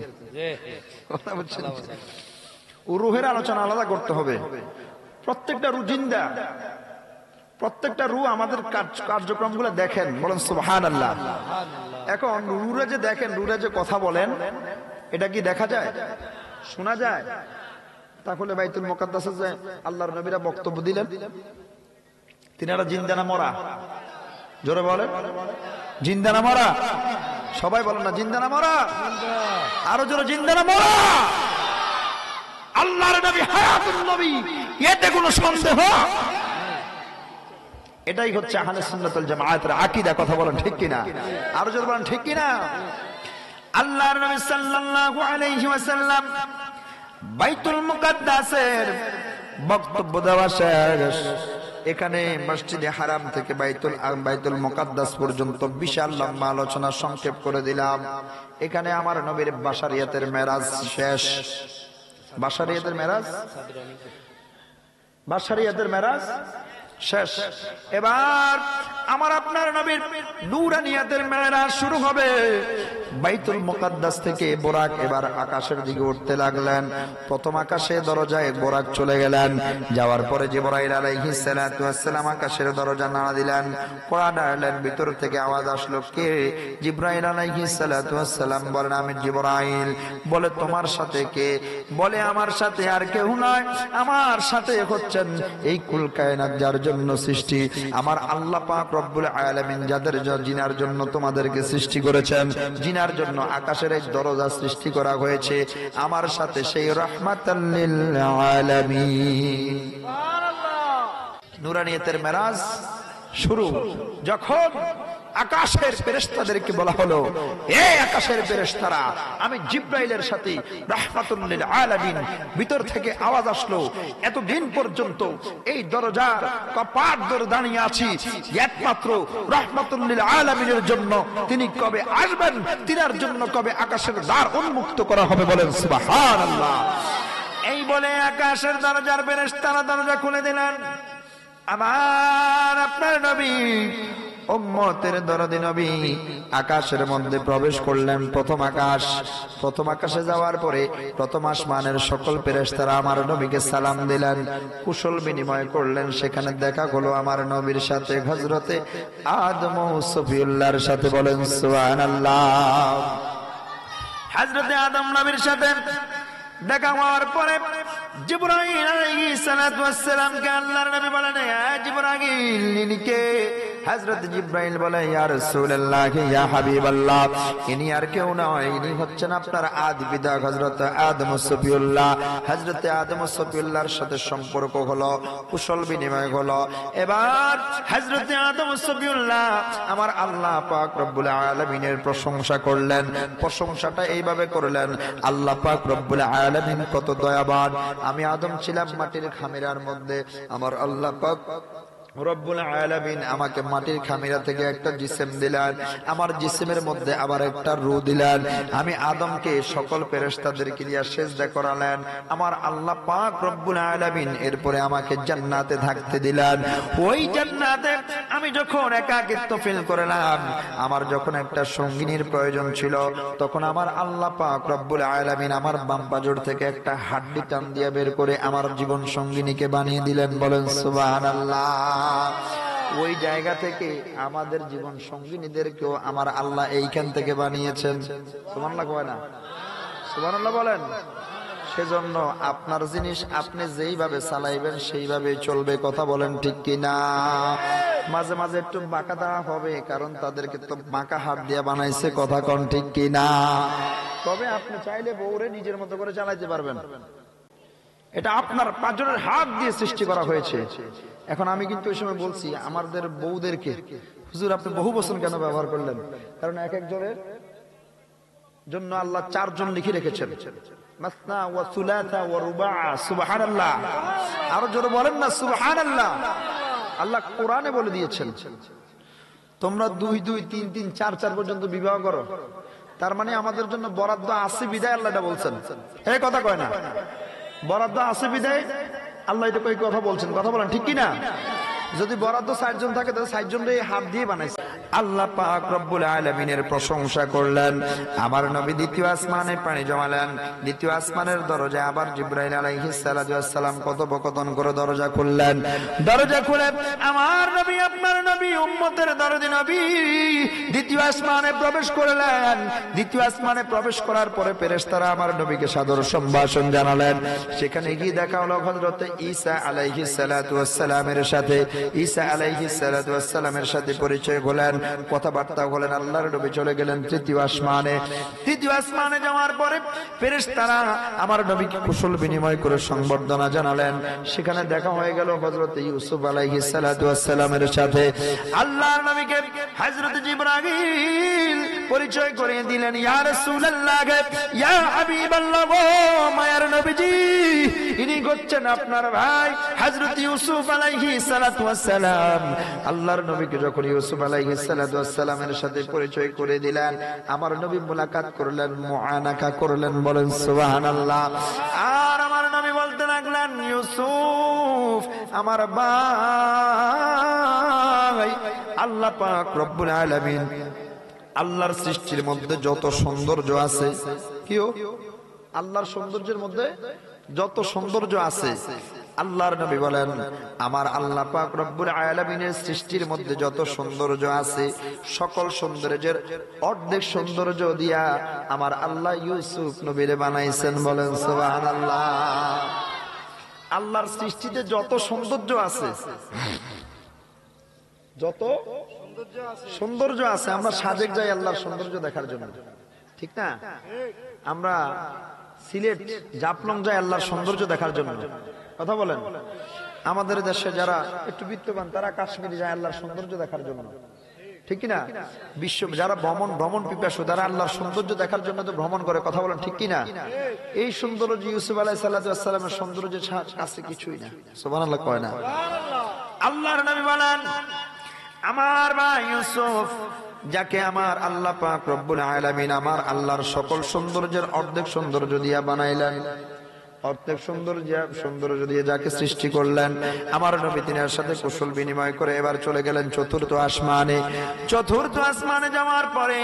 কথা বলছেন, রুহের আলোচনা আলাদা করতে হবে। প্রত্যেকটা রুহ জিন্দা, প্রত্যেকটা রুহ আমাদের কার্যক্রমগুলো দেখেন। বলেন সুবহানাল্লাহ। এখন রুহরা যে দেখেন, রুহরা যে কথা বলেন, এটা কি দেখা যায়, শোনা যায়? তাহলে বাইতুল মুকাদ্দাসে যে আল্লাহর নবীরা বক্তব্য দিলেন, তিনারা জিন্দা না মরা? জোরে বলেন, জিন্দা না মরা? সবাই বলেন না জিন্দা না মরা? আরো জোরে, জিন্দা না মরা? আল্লাহর নবী হায়াতুন নবী, এতে কোনো সন্দেহ? এটাই হচ্ছে আহলে সুন্নাত ওয়াল জামাআতের আকীদা। কথা বলেন ঠিক কিনা? আরো জোরে বলেন ঠিক কিনা? আল্লাহর নবী সাল্লাল্লাহু আলাইহি ওয়াসাল্লাম বাইতুল মুকাদ্দাসের বক্তব্য দেওয়া শেষ। এখানে মসজিদে হারাম থেকে বাইতুল মুকাদ্দাস পর্যন্ত বিশাল লম্বা আলোচনা সংক্ষেপ করে দিলাম। এখানে আমার নবীর বাশারিয়াতের মেরাজ শেষ। বাশারিয়াতের মেরাজ, বাশারিয়াতের মেরাজ শেষ। এবার আমার আপনার নবীর নূরানিয়াতের মেরাজ শুরু হবে। বাইতুল মুকাদ্দাস থেকে বোরাক এবার আকাশের দিকে উঠতে লাগলেন। প্রথম আকাশে দরজায় বোরাক চলে গেলেন, যাওয়ার পরে জিবরাইল আলাইহিস সালাতু ওয়াস সালাম আকাশের দরজা নাড়া দিলেন, কড়া নাড়লেন, ভিতর থেকে আওয়াজ আসলো, কে? জিবরাইল আলাইহিস সালাতু ওয়াস সালাম বলেন, আমি জিবরাইল। বলে, তোমার সাথে কে? বলে, আমার সাথে আর কেউ নয়, আমার সাথে হচ্ছেন এই কুল কায়নাত যার জন্য সৃষ্টি আমার আল্লাহ পাক রব্বুল আলামিন, যাদের জিনার জন্য তোমাদেরকে সৃষ্টি করেছেন, জিনার জন্য আকাশের এই দরজা সৃষ্টি করা হয়েছে, আমার সাথে সেই রাহমাতাল লিল আলামিন। সুবহানাল্লাহ। নূরানিয়তের মেরাজ শুরু। যখন আকাশের ফেরেশতাদেরকে বলা হলো, এই আকাশের ফেরেশতারা, আমি জিবরাইলের সাথে রাহমাতুল লিল আলামিন, ভিতর থেকে আওয়াজ আসলো, এতদিন পর্যন্ত এই দরজার কপাট ধরে দাঁড়িয়ে আছি একমাত্র রাহমাতুল লিল আলামিনের জন্য। তিনি কবে আসবেন, তিনার জন্য কবে আকাশের দ্বার উন্মুক্ত করা হবে, বলেন সুবহানাল্লাহ। এই বলে আকাশের দরজার ফেরেশতারা দরজা খুলে দিলেন। আমার আপনার নবী, উম্মতের দরদি নবী আকাশের মধ্যে প্রবেশ করলেন। প্রথম আকাশে যাওয়ার পরে প্রথম আসমানের সকল ফেরেশতারা আমার নবীকে সালাম দিলেন, কুশল বিনিময় করলেন। সেখানে দেখা হলো আমার নবীর সাথে হযরতে আদম ও সফিউল্লাহর সাথে, বলেন সুবহানাল্লাহ। হযরতে আদম নবীর সাথে দেখা হওয়ার পরে জিবরাইল আলাইহিস সালাতু ওয়াস সালামকে আল্লাহর নবী বলেন, হে জিবরাইল, ইনি কে? হযরত জিবরাইল বলে, ইয়া রাসূলুল্লাহ, ইয়া হাবিবাল্লাহ, ইনি আর কেউ নয়, ইনি হচ্ছেন আপনার আদি পিতা হযরত আদম ও সফিউল্লাহ। হযরত আদম ও সফিউল্লাহর সাথে সম্পর্ক হলো, কুশল বিনিময় হলো। এবার হযরত আদম ও সফিউল্লাহ আমার আল্লাহ পাক রব্বুল আলামিনের প্রশংসা করলেন। প্রশংসাটা এইভাবে করলেন, আল্লাহ পাক রব্বুল আলামিন কত দয়াবান। আমি আদম ছিলাম মাটির খামিরার মধ্যে, আমার আল্লাহ পাক রব্বুল আলামিন আমাকে মাটির খামিরা থেকে একটা জিসিম দিলেন, আমার জিসিমের মধ্যে আবার একটা রূহ দিলেন। আমি আদমকে সকল ফেরেশতাদেরকে দিয়ে সিজদা করালেন, আমার আল্লাহ পাক রব্বুল আলামিন এরপরে আমাকে জান্নাতে থাকতে দিলেন। ওই জান্নাতে আমি যখন একাকিত্ব ফিল করলাম, আমার যখন একটা সঙ্গিনীর প্রয়োজন ছিল, তখন আমার আল্লাহ পাক রব্বুল আলামিন আমার বাম পাজর থেকে একটা হাড্ডি টান দিয়ে বের করে আমার জীবন সঙ্গিনীকে বানিয়ে দিলেন, বলেন সুবহানাল্লাহ। ওই জায়গা থেকে আমাদের জীবন সঙ্গিনীদেরকেও আমার আল্লাহ এইখান থেকে বানিয়েছেন। সুবহানাল্লাহ কয় না? সুবহানাল্লাহ বলেন। সেজন্য আপনার জিনিস আপনি যেইভাবে চালাইবেন সেইভাবেই চলবে, কথা বলেন ঠিক কিনা? মাঝে মাঝে একটু বাঁকা দাঁড়া হবে, কারণ তাদেরকে তো বাঁকা হাত দিয়ে বানাইছে, কথা কন ঠিক কিনা? তবে আপনি চাইলে বউরে নিজের মতো করে চালাইতে পারবেন, এটা আপনার পাঁজরের হাত দিয়ে সৃষ্টি করা হয়েছে। এখন আমি কিন্তু ওই সময় বলছি আমাদের বউদেরকে, হুজুর আপনি বহু বচন কেন ব্যবহার করলেন? কারণ এক একজনের জন্য আল্লাহ 4 জন লিখে রেখেছেন, মাসনা ওয়া সুলাসা ওয়া রুবা। সুবহানাল্লাহ। আরো জোরে বলেন না সুবহানাল্লাহ। আল্লাহ কোরআনে বলে দিয়েছেন, তোমরা 2 2 3 3 4 4 পর্যন্ত বিবাহ করো। তার মানে আমাদের জন্য বরাদ্দ আছে বিদায় আল্লাহ এটা বলছেন। এই কথা কয় না, বরাদ্দ আছে বিদায় আল্লাহ এটা কই কথা বলছেন, কথা বলেন ঠিক কিনা? যদি বরাদ্দ 4 জন থাকে তাহলে 4 জনের হাত দিয়ে বানাইছে। আল্লাহ পাক রব্বুল আলামিনের প্রশংসা করলেন। আমার নবী দ্বিতীয় আসমানে পানি জমালেন। দ্বিতীয় আসমানের দরজায় আবার জিবরাইল আলাইহিস সালাম কথোপকথন করে দরজা খুললেন। দরজা খুলে আমার নবী, আপনার নবী, উম্মতের দরদি নবী দ্বিতীয় আসমানে প্রবেশ করলেন। দ্বিতীয় আসমানে প্রবেশ করার পরে ফেরেশতারা আমার নবীকে সাদর সম্ভাষণ জানালেন। সেখানে গিয়ে দেখা হলো হযরত ঈসা আলাইহিস সালামের সাথে। ঈসা আলাইহিস সালামের সাথে পরিচয় হলেন, কথাবার্তা হলেন। আল্লাহর নবী চলে গেলেন তৃতীয় আসমানে। তৃতীয় আসমানে যাওয়ার পরে ফেরেশতারা আমার নবীকে কুশল বিনিময় করে সংবর্ধনা জানালেন। সেখানে দেখা হয়ে গেল হযরত ইউসুফ আলাইহিস সালামের সাথে। আল্লাহর নবীকে হযরত জিবরাইল পরিচয় করিয়ে দিলেন, ইয়া রাসূলুল্লাহ, ইয়া হাবিবাল্লাহ, মায়ার নবীজি, ইনি হচ্ছেন আপনার ভাই হযরত ইউসুফ আলাইহিস সালাম। আল্লাহর নবীকে যখন ইউসুফ আলাইহিস সালামের সাথে পরিচয় করে দিলেন, আমার নবী মুলাকাত করলেন, মুআনাকা করলেন, বলেন সুবহানাল্লাহ। আর আমার নবী বলতে লাগলেন, ইউসুফ আমার ভাই, আল্লাহ পাক রব্বুল আলামিন আল্লাহর সৃষ্টির মধ্যে যত সৌন্দর্য আছে, কিও আল্লাহর সৌন্দর্যের মধ্যে যত সৌন্দর্য আছে, আল্লাহর নবী বলেন আমার আল্লাহ পাক রব্বুল আলামিনের সৃষ্টির মধ্যে যত সৌন্দর্য আছে, সকল সৌন্দর্যের অর্ধেক সৌন্দর্য দিয়া আমার আল্লাহ ইউসুফ নবীরে বানাইছেন। বলেন সুবহানাল্লাহ। আল্লাহর সৃষ্টিতে যত সৌন্দর্য আছে, যত সৌন্দর্য আছে, আমরা সাজেক যাই আল্লাহর সৌন্দর্য দেখার জন্য, ঠিক না? আমরা সিলেট জাফলং যাই আল্লাহর সৌন্দর্য দেখার জন্য, কথা বলেন। আমাদের দেশে যারা একটু বিত্তবান তারা কাশ্মীরে যায় আল্লাহর সৌন্দর্য দেখার জন্য, ঠিক কিনা? বিশ্ব যারা ভ্রমণ পিপাসু তারা আল্লাহর সৌন্দর্য দেখার জন্য তো ভ্রমণ করে, কথা বলেন ঠিক কিনা? এই সৌন্দর্য ইউসুফ আলাইহিস সালামের সৌন্দর্যের কাছে কিছুই না। সুবহানাল্লাহ কয় না? আল্লাহর নবী বলেন আমার ভাই ইউসুফ, যাকে আমার আল্লাহ পাক রব্বুল আলামিন আমার আল্লাহর সকল সৌন্দর্যের অর্ধেক সৌন্দর্য দিয়া বানাইলেন, অর্ধেক সৌন্দর্য দিয়ে যাকে সৃষ্টি করলেন, আমার নবী তিনার সাথে কুশল বিনিময় করে এবার চলে গেলেন চতুর্থ আসমানে। চতুর্থ আসমানে যাওয়ার পরে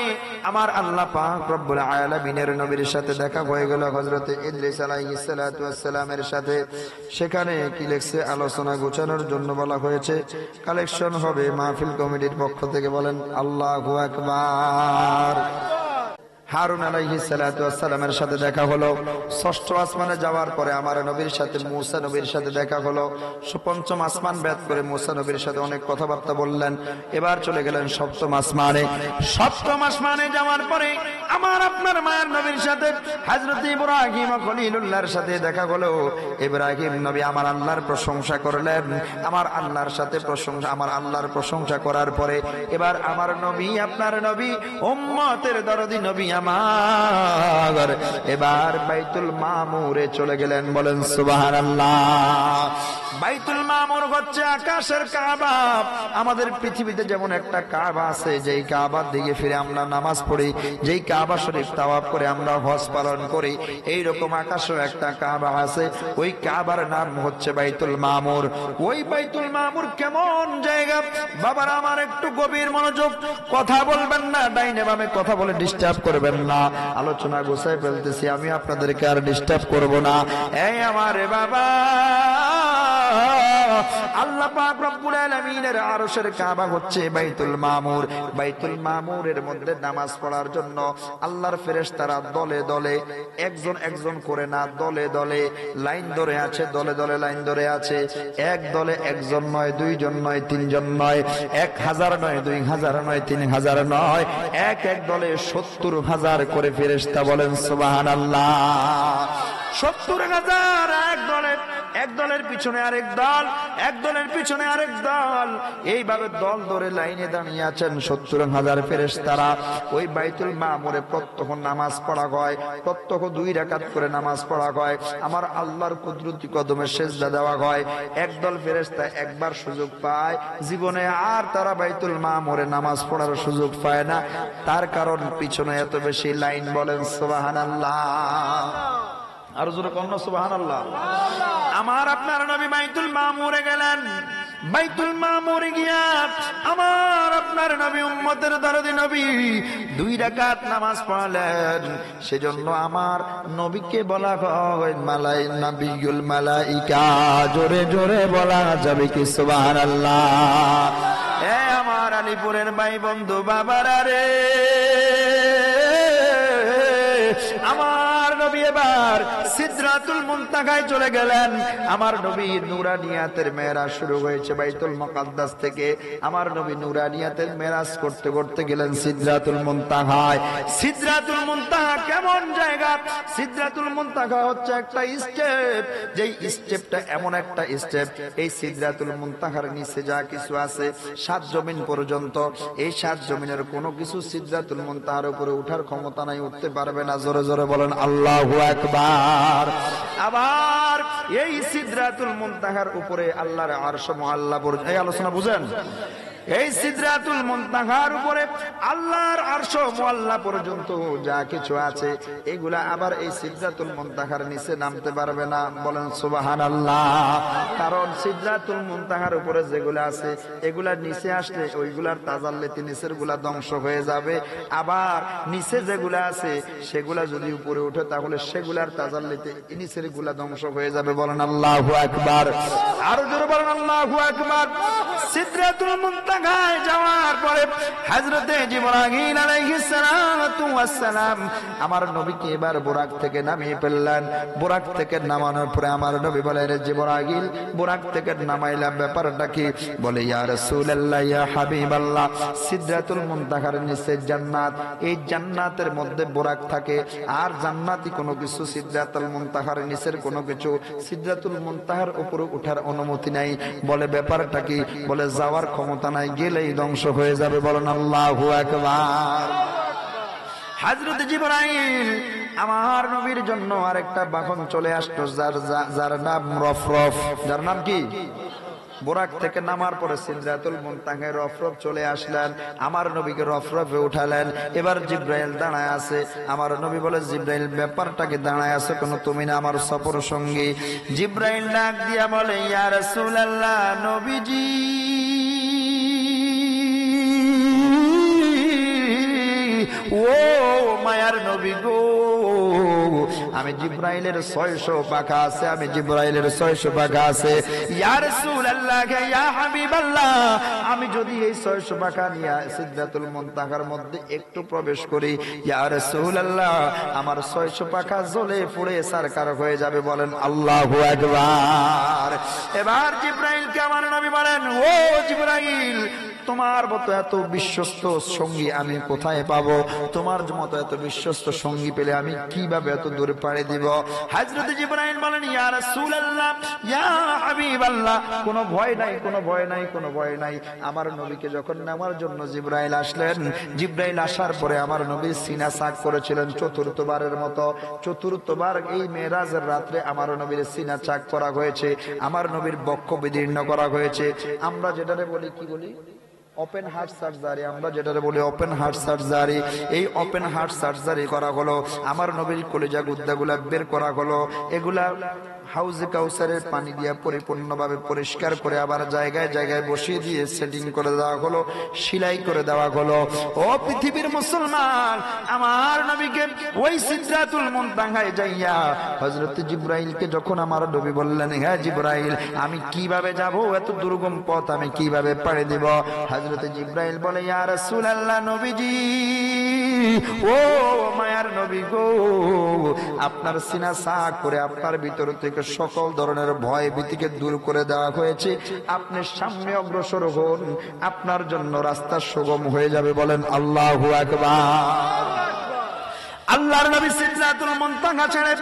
আমার আল্লাহ পাক রব্বুল আলামিনের নবীর সাথে দেখা হয়ে গেল হযরত ইদ্রিস আলাইহিস সালাতু ওয়াস সালামের সাথে। সেখানে কি লেখছে আলোচনা গোছানোর জন্য বলা হয়েছে, কালেকশন হবে মাহফিল কমিটির পক্ষ থেকে। বলেন আল্লাহু আকবার। হারুন আলাইহিস সালাতু ওয়াস সালামের সাথে দেখা হলো। ষষ্ঠ আসমানে যাওয়ার পরে আমার নবীর সাথে মূসা নবীর সাথে দেখা হলো। পঞ্চম আসমান ভেদ করে মূসা নবীর সাথে অনেক কথাবার্তা বললেন। এবার চলে গেলেন সপ্তম আসমানে। সপ্তম আসমানে যাওয়ার পরে আমার আপনার মায়ের নবীর সাথে হযরত ইব্রাহিম খলিলুল্লাহর সাথে দেখা হলো। ইব্রাহিম নবী আমার আল্লাহর প্রশংসা করলেন। আমার আল্লাহর সাথে আমার আল্লাহর প্রশংসা করার পরে এবার আমার নবী আপনার নবী উম্মতের দরদি নবী আমার এবার বাইতুল মামুরে চলে গেলেন। বলেন সুবহানাল্লাহ। বাইতুল মামুর হচ্ছে আকাশের কাবা। আমাদের পৃথিবীতে যেমন একটা কাবা আছে, যেই কাবার দিকে ফিরে আমরা নামাজ পড়ি, যেই কাবা শরীফ তাওয়াফ করে আমরা হজ পালন করি, এই রকম আকাশেও একটা কাবা আছে। ওই কাবার নাম হচ্ছে বাইতুল মামুর। ওই বাইতুল মামুর কেমন জায়গা বাবারা, আমার একটু গভীর মনোযোগ, কথা বলবেন না, ডাইনে বামে কথা বলে ডিস্টার্ব করবেন না। আলোচনা গোছায় ফেলতেছি, আমি আপনাদেরকে আর ডিস্টার্ব করব না। এই আমারে বাবা, আল্লাহ পাক রব্বুল আলামিনের আরশের কাবা হচ্ছে বাইতুল মামুর। বাইতুল মামুরের মধ্যে নামাজ পড়ার জন্য আল্লাহর ফেরেশতারা দলে দলে, একজন একজন করে না, দলে দলে লাইন ধরে আছে, দলে দলে লাইন ধরে আছে। এক দলে একজন নয়, দুইজন নয়, তিনজন নয়, 1000 নয়, 2000 নয়, 3000 নয়, এক এক দলে 70,000 করে ফেরেশতা। বলেন সুবহানাল্লাহ। 70,000 এক দলে, এক দলের পিছনে আরেক দল, এক দলের পিছনে আরেক দল, এইভাবে দল ধরে লাইনে দাঁড়িয়ে আছেন 70,000 ফেরেশতারা। ওই বাইতুল মামুরে প্রত্যহ নামাজ পড়া হয়, প্রত্যহ 2 রাকাত করে নামাজ পড়া হয়। আমার আল্লাহর কুদরতি কদমে সেজদা দেওয়া হয়। একদল ফেরেশতা একবার সুযোগ পায়, জীবনে আর তারা বাইতুল মামুরে নামাজ পড়ার সুযোগ পায় না। তার কারণ পিছনে এত বেশি লাইন। বলেন সুবহানাল্লাহ। আর জোরে কন্যা সুবহানাল্লাহ। আমার আপনার নবী বাইতুল মামুরে গেলেন। বাইতুল মামুরে গিয়া আমার আপনার নবী উম্মতের দরদি নবী 2 রাকাত নামাজ পড়লেন। সেজন্য আমার নবীকে বলা হয় মালাই নবিয়ুল মালাইকা। জোরে জোরে বলা যাবে কি সুবহানাল্লাহ। এ আমার আলিপুরের ভাই বন্ধু বাবারা রে, আমার নবী এবার সিদরাতুল মুনতাহায় চলে গেলেন। আমার নবী নূরানিয়াতের মেরাজ শুরু হয়েছে বাইতুল মুকাদ্দাস থেকে। আমার নবী নূরানিয়াতের মেরাজ করতে করতে গেলেন সিদরাতুল মুনতাহায়। সিদরাতুল মুনতাহা কেমন জায়গা? সিদরাতুল মুনতাহা হচ্ছে একটা স্টেপ, যেই স্টেপটা এমন একটা স্টেপ, এই সিদরাতুল মুনতাহার নিচে যা কিছু আছে 7 জমিন পর্যন্ত, এই 7 জমিনের কোনো কিছু সিদরাতুল মুনতাহার উপরে ওঠার ক্ষমতা নাই, উঠতে পারবে না। জোরে জোরে বলেন আল্লাহু আকবার। আবার এই সিদরাতুল মুনতাহার উপরে আল্লাহর আরশ মুআল্লা। এই আলোচনা বুঝেন? এই সিদরাতুল মুনতাহার উপরে আল্লাহর আরশ মুআল্লা পর্যন্ত যা কিছু আছে এগুলা আবার এই সিদরাতুল মুনতাহার নিচে নামতে পারবে না। বলেন সুবহানাল্লাহ। কারণ সিদরাতুল মুনতাহার উপরে যেগুলা আছে এগুলা নিচে আসলে ওইগুলার তাজাল্লিতে নিচের গুলা ধ্বংস হয়ে যাবে, আবার নিচে যেগুলা আছে সেগুলা যদি উপরে ওঠে তাহলে সেগুলার তাজাল্লিতে নিচের গুলা ধ্বংস হয়ে যাবে। বলেন আল্লাহু আকবার। আরো জোরে বলেন আল্লাহু আকবার। সিদরাতুল মুনতাহায় যাওয়ার পরে হযরতে জিবরাইল আলাইহিস সালাতু ওয়াস সালাম আমার নবীকে এবার বুরাক থেকে নামিয়ে ফেললেন। বুরাক থেকে নামানোর পরে আমার নবী বলে, রে জিবরাইল, বুরাক থেকে নামাইলাম, ব্যাপারটা কি? বলে, ইয়া রাসূলুল্লাহ, ইয়া হাবিবাল্লাহ, সিদরাতুল মুনতাহার নিচে জান্নাত, এই জান্নাতের মধ্যে বুরাক থাকে, আর জান্নাতি কোনো কিছু সিদরাতুল মুনতাহার নিচের কোনো কিছু সিদরাতুল মুনতাহার উপরে ওঠার অনুমতি নাই। বলে, ব্যাপারটা কি? বলে, যাওয়ার ক্ষমতা নাই, গেলেই ধ্বংস হয়ে যাবে। বলেন আল্লাহু আকবার। হযরত জিবরাইল আমার নবীর জন্য আরেকটা বাহন চলে আসলো, যার নাম রফরফ। যার নাম কি? বুরাক থেকে নামার পরে সিদরাতুল মুনতাহায় রফরফ চলে আসলেন, আমার নবীকে রফরফে উঠালেন। এবার জিবরাইল দাঁড়ায় আছে। আমার নবী বলে, জিবরাইল, ব্যাপারটাকে দাঁড়ায় আছে কেন? তুমি না আমার সফর সঙ্গী। জিবরাইল ডাক দিয়া বলে, ইয়া রাসূলুল্লাহ, নবীজি, ও মায়ার নবী গো, আমি জিবরাইলের 600 পাখা আছে, আমি জিবরাইলের 600 পাখা আছে। ইয়া রাসূলুল্লাহ, ইয়া হাবিবাল্লাহ, আমি যদি এই 600 পাখা নিয়ে সিদরাতুল মুনতাহার মধ্যে একটু প্রবেশ করি, ইয়া রাসূলুল্লাহ, আমার 600 পাখা জ্বলে পুড়ে সারকার হয়ে যাবে। বলেন আল্লাহু আকবার। এবার জিবরাইলকে আমার নবী বলেন, ও জিবরাইল, তোমার মতো এত বিশ্বস্ত সঙ্গী আমি কোথায় পাবো? তোমার মতো এত বিশ্বস্ত সঙ্গী পেলে আমি কিভাবে এত দূরে পাড়ি দিব? হযরত জিবরাইল বলেন, ইয়া রাসূলুল্লাহ, ইয়া হাবিবাল্লাহ, কোনো ভয় নাই, কোনো ভয় নাই, কোনো ভয় নাই। আমার নবীকে যখন নামার জন্য জিবরাইল আসলেন, জিবরাইল আসার পরে আমার নবী সিনা সাক করেছিলেন চতুর্থবারের মতো। চতুর্থবার এই মেরাজের রাত্রে আমার নবীর সিনা চাক করা হয়েছে, আমার নবীর বক্ষ বিদীর্ণ করা হয়েছে। আমরা যেটারে বলি, কি বলি? Open heart surgery. আমরা যেটা বলি ওপেন হার্ট সার্জারি, এই ওপেন হার্ট সার্জারি করা হলো। আমার নবীর কলিজা গুদ্দাগুলা বের করা হলো। এগুলা হাউজে কাউসারের পানি দিয়ে পরিপূর্ণভাবে পরিষ্কার করে আবার জায়গায় জায়গায় বসিয়ে দিয়ে সেটিং করে দেওয়া হলো, সেলাই করে দেওয়া হলো। ও পৃথিবীর মুসলমান, আমার নবীকে ওই সিদরাতুল মুনতাহায় যাইয়া হযরত জিবরাইলকে যখন আমার নবী বললেন, হ্যাঁ জিবরাইল, আমি কিভাবে যাব? এত দুর্গম পথ আমি কিভাবে পাড়ি দিব? হযরত জিবরাইল বলে, ইয়া রাসূলুল্লাহ, নবীজি, ও মায়ার নবী গো, আপনার সিনা সাক করে আপনার ভিতর থেকে সকল ধরনের ভয় ভীতিকে দূর করে দেওয়া হয়েছে। আপনি সামনে অগ্রসর হন, আপনার জন্য রাস্তা সুগম হয়ে যাবে। বলেন আল্লাহু আকবার। আল্লাহর নবী সিদরাতুল মুনতাহা ছেড়ে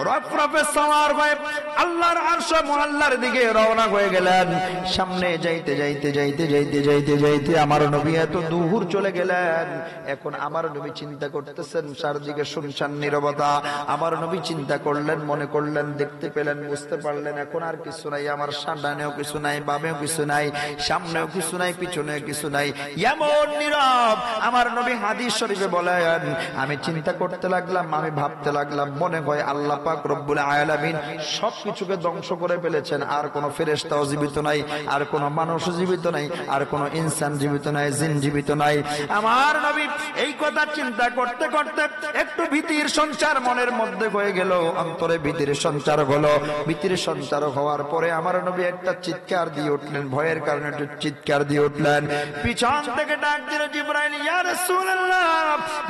রফরফে সওয়ার হয়ে আল্লাহর আরশ মুআল্লার দিকে রওনা হয়ে গেলেন। সামনে যাইতে যাইতে যাইতে যাইতে যাইতে যাইতে আমার নবী এত দূর চলে গেলেন। এখন আমার নবী চিন্তা করতেছেন, চারদিকে শুনশান নীরবতা। আমার নবী চিন্তা করলেন, মনে করলেন, দেখতে পেলেন, বুঝতে পারলেন এখন আর কিছু নাই। আমার ডানেও কিছু নাই, বামেও কিছু নাই, সামনেও কিছু নাই, পিছনেও কিছু নাই, এমন নীরব। আমার নবী হাদিস শরীফে বলেন, আমি চিন্তা করতে লাগলাম, আমি ভাবতে লাগলাম, মনে হয় আল্লাহ পাক রব্বুল আলামিন সবকিছুকে ধ্বংস করে ফেলেছেন। আর কোন ফেরেশতাও জীবিত নাই, আর কোন মানুষ জীবিত নাই, আর কোন ইনসান জীবিত নাই, জিন জীবিত নাই। আমার নবী এই কথা চিন্তা করতে করতে একটু ভীতির সঞ্চার মনের মধ্যে হয়ে গেল, অন্তরে ভীতির সঞ্চার হলো। ভীতির সঞ্চার হওয়ার পরে আমার নবী একটা চিৎকার দিয়ে উঠলেন, ভয়ের কারণে একটু চিৎকার দিয়ে উঠলেন। পিছন থেকে ডাক দিল জিবরাইল, ইয়া রাসূলুল্লাহ,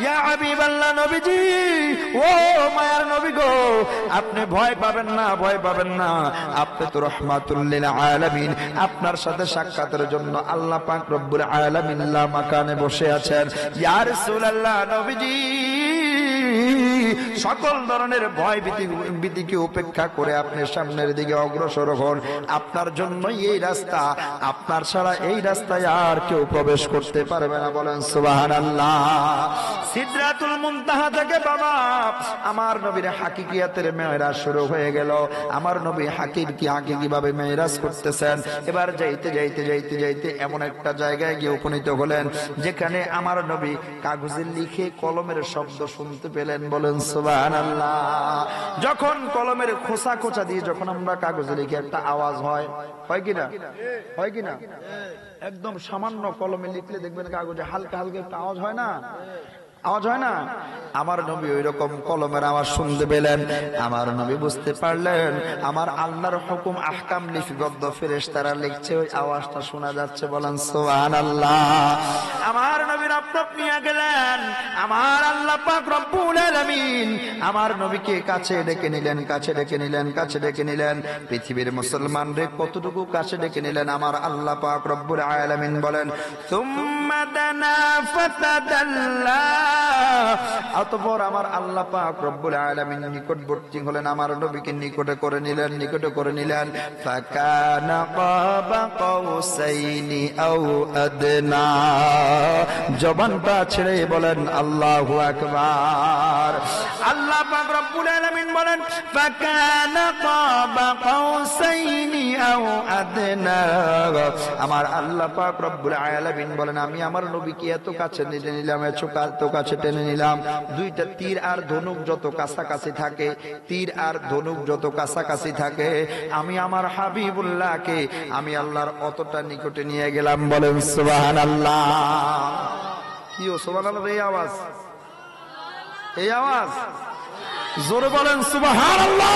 ইয়া হাবিবাল্লাহ, নবীজি, ও মায়ার নবী গো, আপনি ভয় পাবেন না, ভয় পাবেন না, আপনি তো রাহমাতুল লিল আলামিন। আপনার সাথে সাক্ষাতের জন্য আল্লাহ পাক রব্বুল আলামিন লা মাকানে বসে আছেন। ইয়া রাসূলুল্লাহ, নবীজি, সকল ধরনের ভয় ভীতিকে উপেক্ষা করে আপনি সামনের দিকে অগ্রসর হন। আপনার জন্য এই রাস্তা, আপনার ছাড়া এই রাস্তায় আর কেউ প্রবেশ করতে পারবে না। বলেন সুবহানাল্লাহ। সিদরাতুল মুনতাহা থেকে বাবা আমার নবীর হাকিকিয়াতের মেরাজ শুরু হয়ে গেল। আমার নবী হাকিকি ভাবে মেরাজ করতেছেন। এবার যাইতে যাইতে যাইতে যাইতে এমন একটা জায়গায় গিয়ে উপনীত হলেন যেখানে আমার নবী কাগজে লিখে কলমের শব্দ শুনতে পেলেন। বলেন সুবহানাল্লাহ। যখন কলমের খোসা খোঁচা দিয়ে যখন আমরা কাগজে লিখে একটা আওয়াজ হয়, হয় কিনা? হয় কিনা? একদম সামান্য কলমে লিখলে দেখবেন কাগজে হালকা হালকা একটা আওয়াজ হয় না? আওয়াজ হয় না? আমার নবী ওই রকম কলমের আওয়াজ শুনতে পেলেন। আমার নবী বুঝতে পারলেন আমার আল্লাহর হুকুম আহকাম লিপিবদ্ধ ফেরেশতারা লিখছে, ওই আওয়াজটা শোনা যাচ্ছে। বলেন সুবহানাল্লাহ। আমার নবী রপ্তপ নিয়ে গেলেন। আমার আল্লাহ পাক রব্বুল আলামিন আমার নবীকে কাছে ডেকে নিলেন, কাছে ডেকে নিলেন, কাছে ডেকে নিলেন। পৃথিবীর মুসলমানদের কতটুকু কাছে ডেকে নিলেন আমার আল্লাহ পাক রব্বুল আলামিন বলেন সুম্মা দানা ফাতাদাল্লা। অতঃপর আমার আল্লাহ পাক রব্বুল আলামিন নিকটবর্তী হলেন, আমার নবীকে নিকটে করে নিলেন, নিকটে করে নিলেন। ফাকানা কাবা কাউসাইনি আও আদনা। জবানটা ছেড়ে বলেন আল্লাহু আকবার। আল্লাহ পাক রব্বুল আলামিন বলেন ফাকানা কাবা কাউসাইনি আও আদনা। আমার আল্লাহ পাক রব্বুল আলামিন বলেন আমি আমার নবীকে এত কাছে নিয়ে নিলাম, এত কাছে টেনে নিলাম, দুইটা তীর আর ধনুক যত কাছাকাছি থাকে, তীর আর ধনুক যত কাছাকাছি থাকে, আমি আমার হাবিবুল্লাহকে আমি আল্লাহর অতটা নিকটে নিয়ে গেলাম। বলেন সুবহানাল্লাহ। কি ও সুবহানাল্লাহ? এই আওয়াজ, এই আওয়াজ জোরে বলেন সুবহানাল্লাহ।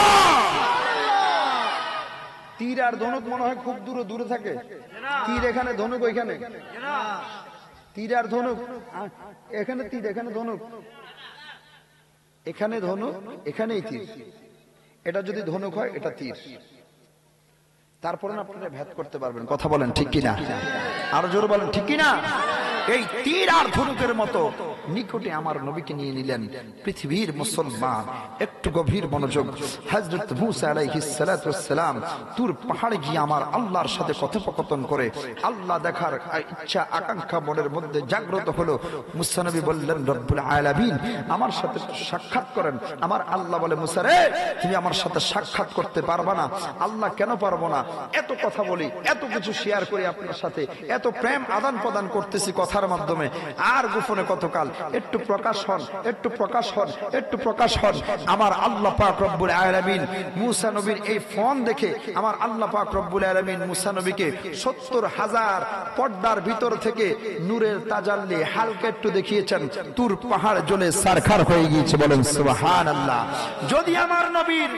তীর আর ধনুক মনে হয় খুব দূরে দূরে থাকে। তীর এখানে, ধনুক ওইখানে। তীর আর ধনুক এখানে, তীর এখানে, ধনুক এখানে, ধনুক এখানেই তীর। এটা যদি ধনুক হয় এটা তীর। তারপরে আপনারা ভেদ করতে পারবেন। কথা বলেন ঠিক কিনা? আরো জোরে বলেন ঠিক কিনা? এই তীর আর ধনুকের মতো নিকটে আমার নবীকে নিয়ে নিলেন। পৃথিবীর মুসলমান একটু গভীর মনোযোগ। হযরত মূসা আলাইহিস সালাতু ওয়াস সালাম তুর পাহাড়ে গিয়ে আমার আল্লাহর সাথে কথোপকথন করে আল্লাহ দেখার ইচ্ছা আকাঙ্ক্ষা মনের মধ্যে জাগ্রত হলো। মূসা নবী বললেন রব্বুল আলামিন আমার সাথে সাক্ষাৎ করেন। আমার আল্লাহ বলে মূসা রে তুমি আমার সাথে সাক্ষাৎ করতে পারবা না। আল্লাহ কেন পারবো না? এত কথা বলি, এত কিছু শেয়ার করি আপনার সাথে, এত প্রেম আদান প্রদান করতেছি কথার মাধ্যমে, আর গোপনে কতকাল? একটু প্রকাশ হন, একটু প্রকাশ হন, একটু প্রকাশ হন। আমার আল্লাহ পাক রব্বুল আলামিন মূসা নবীর এই ফোন দেখে আমার আল্লাহ পাক রব্বুল আলামিন মূসা নবীকে 70,000 পর্দার ভিতর থেকে নূরের তাজাল্লি হালকা একটু দেখিয়েছেন। তুর পাহাড় জ্বলে সারখার হয়ে গিয়েছে। বলেন সুবহানাল্লাহ। যদি আমার নবীর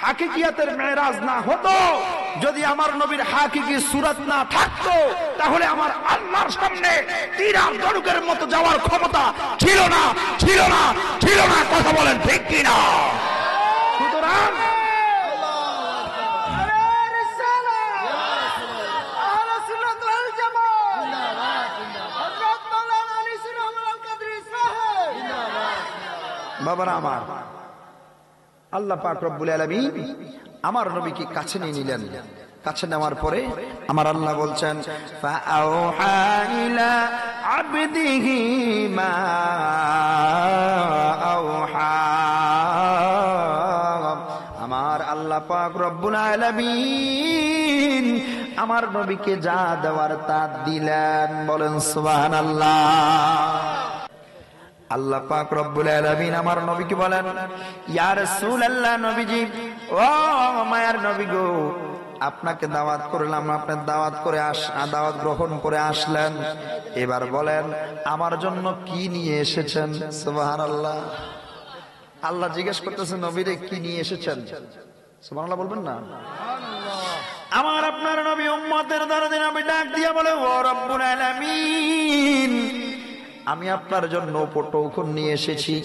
হাকিকিয়াতের মেরাজ না হতো, যদি আমার নবীর হাকিকি সুরত না থাকতো, তাহলে আমার আল্লাহর সামনে তীর আর ধনুকের মতো যাওয়ার ক্ষমতা ছিল না, ছিল না, ছিল না। কথা বলেন ঠিক কিনা? সুতরাং বাবারা আমার, আল্লাহ পাক রব্বুল আলামিন আমার নবীকে কাছে নিয়ে নিলেন। কাছে নেওয়ার পরে আমার আল্লাহ বলছেন ফাআউহা ইলা আবদিহি মা আওহা। আমার আল্লাহ পাক রব্বুল আলামিন আমার নবীকে যা দেওয়ার তা দিলেন। বলেন সুবহানাল্লাহ। আল্লাহ পাক রব্বুল আলামিন আমার নবীকে বলেন ইয়া রাসূলুল্লাহ, নবীজি ও মায়ার নবী গো, আপনাকে দাওয়াত করলাম, আপনি দাওয়াত গ্রহণ করে আসলেন। এবার বলেন আমার জন্য কি নিয়ে এসেছেন? সুবহানাল্লাহ। আল্লাহ জিজ্ঞেস করতেছেন নবীরে কি নিয়ে এসেছেন? সুবহানাল্লাহ বলবেন না? আমার আপনার নবী উম্মতের দরদে নবী ডাক দিয়া বলে ও রব্বুল আলামিন, আমি আপনার জন্য পটৌখন নিয়ে এসেছি,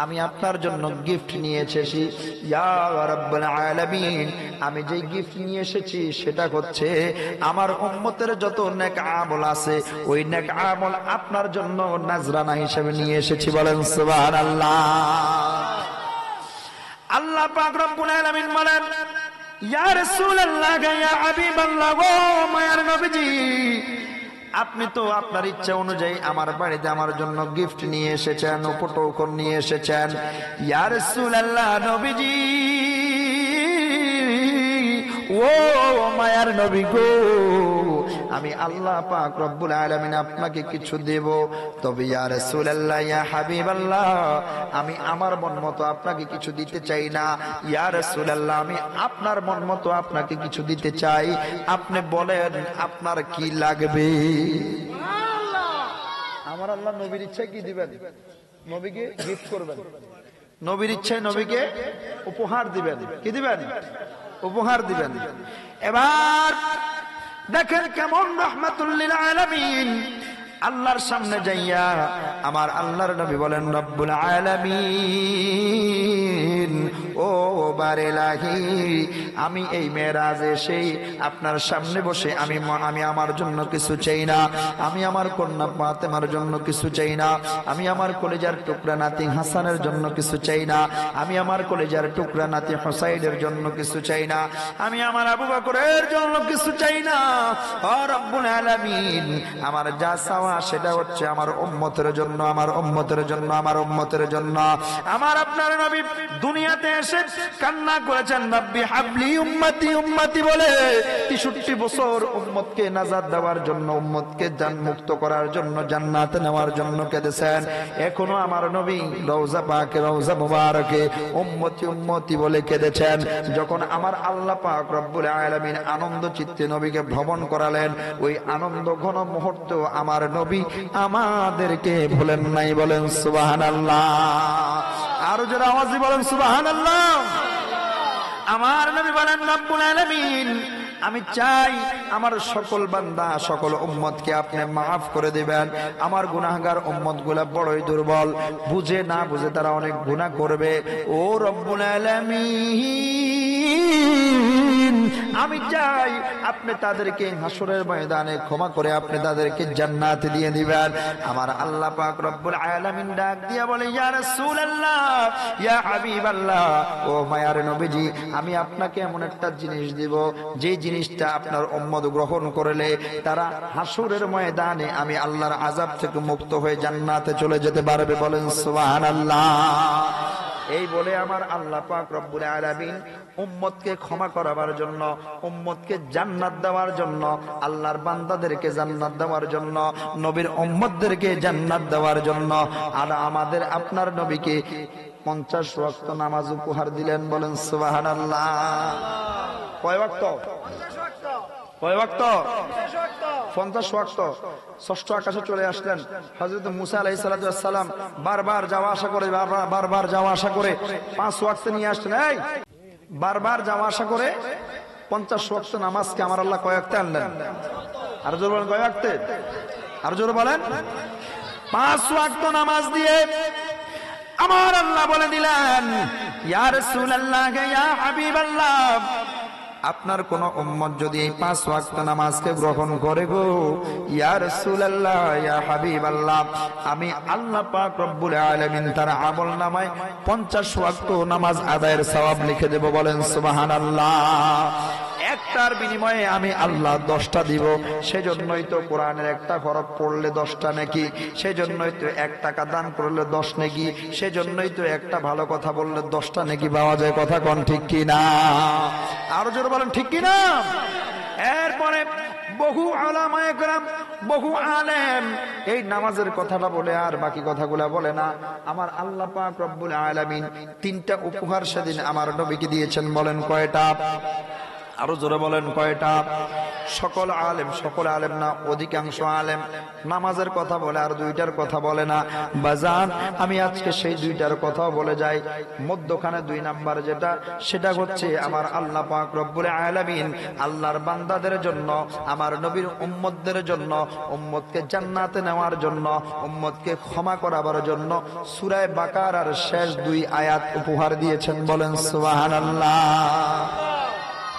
আমি আপনার জন্য গিফট নিয়ে এসেছি। ইয়া রাব্বুল আলামিন, আমি যে গিফট নিয়ে এসেছি সেটা হচ্ছে আমার উম্মতের যত নেক আমল আছে ওই নেক আমল আপনার জন্য নাজরানা হিসেবে নিয়ে এসেছি। বলেন সুবহানাল্লাহ। আল্লাহ পাক রব্বুল আলামিন বলেন ইয়া রাসূলুল্লাহ, ইয়া হাবিবাল্লাহ, ও মায়ার নবীজি আপনি তো আপনার ইচ্ছা অনুযায়ী আমার বাড়িতে আমার জন্য গিফট নিয়ে এসেছেন, উপটোকন নিয়ে এসেছেন। ইয়া রাসূলুল্লাহ, নবীজি, ও মায়ার নবী গো, আমি আল্লাহ পাক রব্বুল আলামিন আপনাকে কিছু দেব, তবে ইয়া রাসূলুল্লাহ, ইয়া হাবিবাল্লাহ, আমি আমার মন মতো আপনাকে কিছু দিতে চাই না। ইয়া রাসূলুল্লাহ, আমি আপনার মন মতো আপনাকে কিছু দিতে চাই। আপনি বলেন আপনার কি লাগবে? আমার আল্লাহ নবীর ইচ্ছায় কি দিবেন? নবীকে গিফট করবেন। নবীর ইচ্ছায় নবীকে উপহার দিবেন। কি দিবেন? উপহার দিবেন। এবার দেখেন কেমন রাহমাতুল লিল আলামিন আল্লাহর সামনে যাইয়া আমার আল্লাহর নবী বলেন, রব্বুল আলামিন, ও বারেলাহি, আমি এই মেরাজে সেই আপনার সামনে বসে আমি আমার জন্য কিছু চাই না, আমি আমার কন্যা ফাতেমার জন্য কিছু চাই না, আমি আমার কলিজার টুকরা নাতি হাসানের জন্য কিছু চাই না, আমি আমার কলিজার টুকরা নাতি হুসাইনের জন্য কিছু চাই না, আমি আমার আবু বকরের জন্য কিছু চাই না। ও রব্বুল আলামিন, আমার যা চাওয়া সেটা হচ্ছে আমার উম্মতের জন্য, আমার উম্মতের জন্য, আমার উম্মতের জন্য। আমার আপনার নবী দুনিয়াতে এসে কান্না করেছেন, রব্বি হাবলি উম্মতি উম্মতি বলে 63 বছর উম্মতকে নাজাত দেওয়ার জন্য, উম্মতকে জান মুক্ত করার জন্য, জান্নাতে নেওয়ার জন্য কেঁদেছেন। এখনো আমার নবী রওজা পাকে, রওজা মুবারকে উম্মতি উম্মতি বলে কেঁদেছেন। যখন আমার আল্লাহ পাক রব্বুল আলামিন আনন্দ চিত্তে নবীকে ভ্রমণ করালেন, ওই আনন্দ ঘন মুহূর্ত আমার নবী আমাদেরকে ভুলেন নাই। বলেন সুবহানাল্লাহ। আরো যারা আওয়াজে বলেন সুবহানাল্লাহ। আমার নবী বলেন, রব্বুল আলামিন, আমি চাই আমার সকল বান্দা, সকল উম্মতকে আপনি মাফ করে দিবেন। আমার গুনাহগার উম্মতগুলা বড়ই দুর্বল, বুঝে না বুঝে তারা অনেক গুনাহ করবে। ও রব্বুল আলামিন, আমি চাই আপনি তাদেরকে হাসরের ময়দানে ক্ষমা করে আপনি তাদেরকে জান্নাত দিয়ে দিবেন। আমার আল্লাহ পাক রব্বুল আলামিন ডাক দিয়া বলে, ইয়া রাসূলুল্লাহ, ইয়া হাবিবাল্লাহ, ও মায়ার নবীজি, আমি আপনাকে এমন একটা জিনিস দিব, যে জিনিসটা আপনার উম্মত গ্রহণ করলে তারা হাসরের ময়দানে আমি আল্লাহর আযাব থেকে মুক্ত হয়ে জান্নাতে চলে যেতে পারবে। বলেন সুবহানাল্লাহ। এই বলে আমার আল্লাহ পাক রব্বুল আলামিন উম্মতকে ক্ষমা করাবার জন্য, উম্মতকে জান্নাত দেওয়ার জন্য, আল্লাহর বান্দাদেরকে জান্নাত দেওয়ার জন্য, নবীর উম্মতদেরকে জান্নাত দেওয়ার জন্য আর আমাদের আপনার নবীকে 50 ওয়াক্ত নামাজ উপহার দিলেন। বলেন সুবহানাল্লাহ। কয় ওয়াক্ত? কয় ওয়াক্ত? 50 ওয়াক্ত। ষষ্ঠ আকাশে চলে আসলেন হযরত মুসা আলাইহিস সালাতু ওয়াস সালাম, বারবার যাওয়া আসা করে, বারবার যাওয়া আসা করে 5 ওয়াক্ত নিয়ে আসলেন। এই বারবার যাওয়া আসা করে 50 ওয়াক্ত নামাজকে আমার আল্লাহ কয় ওয়াক্তে আনলেন? আর জোরে বলেন, কয় ওয়াক্তে? আর জোরে বলেন। 5 ওয়াক্ত নামাজ দিয়ে আমার আল্লাহ বলে দিলেন, ইয়া রাসূলুল্লাহ, ইয়া হাবিবাল্লাহ, আপনার কোন উম্মত যদি এই 5 ওয়াক্ত নামাজকে গ্রহণ করে গো, ইয়া রাসূলুল্লাহ, ইয়া হাবিবাল্লাহ, আমি আল্লাহ পাক রব্বুল আলামিন তার আমলনামায় 50 ওয়াক্ত নামাজ আদায়ের সওয়াব লিখে দেব। বলেন সুবহানাল্লাহ। একটার বিনিময়ে আমি আল্লাহ 10টা দিব। সেজন্যই তো কোরআনের একটা হরফ পড়লে 10টা নেকি, সেজন্যই তো 1 টাকা দান করলে 10 নেকি, সেজন্যই তো একটা ভালো কথা বললে 10টা নেকি পাওয়া যায়। কথা কোন ঠিক কি না? আরো জোরে বলেন ঠিক কি না? এরপরে বহু উলামায়ে কেরাম, বহু আলেম এই নামাজের কথাটা বলে আর বাকি কথাগুলা বলে না। আমার আল্লাহ পাক রব্বুল আলামিন 3টা উপহার সেদিন আমার নবীকে দিয়েছেন। বলেন কয়টা? আরো জোরে বলেন কয়টা? সকল আলেম না, অধিকাংশ আলেম নামাজের কথা বলে আর 2টার কথা বলে না। বাজান, আমি আজকে সেই 2টার কথাও বলে যাই। মধ্যখানে 2 নাম্বার যেটা, সেটা হচ্ছে আমার আল্লাহ পাক রব্বুল আলামিন আল্লাহর বান্দাদের জন্য, আমার নবীর উম্মতদের জন্য, উম্মতকে জান্নাতে নেওয়ার জন্য, উম্মতকে ক্ষমা করাবার জন্য সূরা বাকারার শেষ 2 আয়াত উপহার দিয়েছেন। বলেন সুবহানাল্লাহ।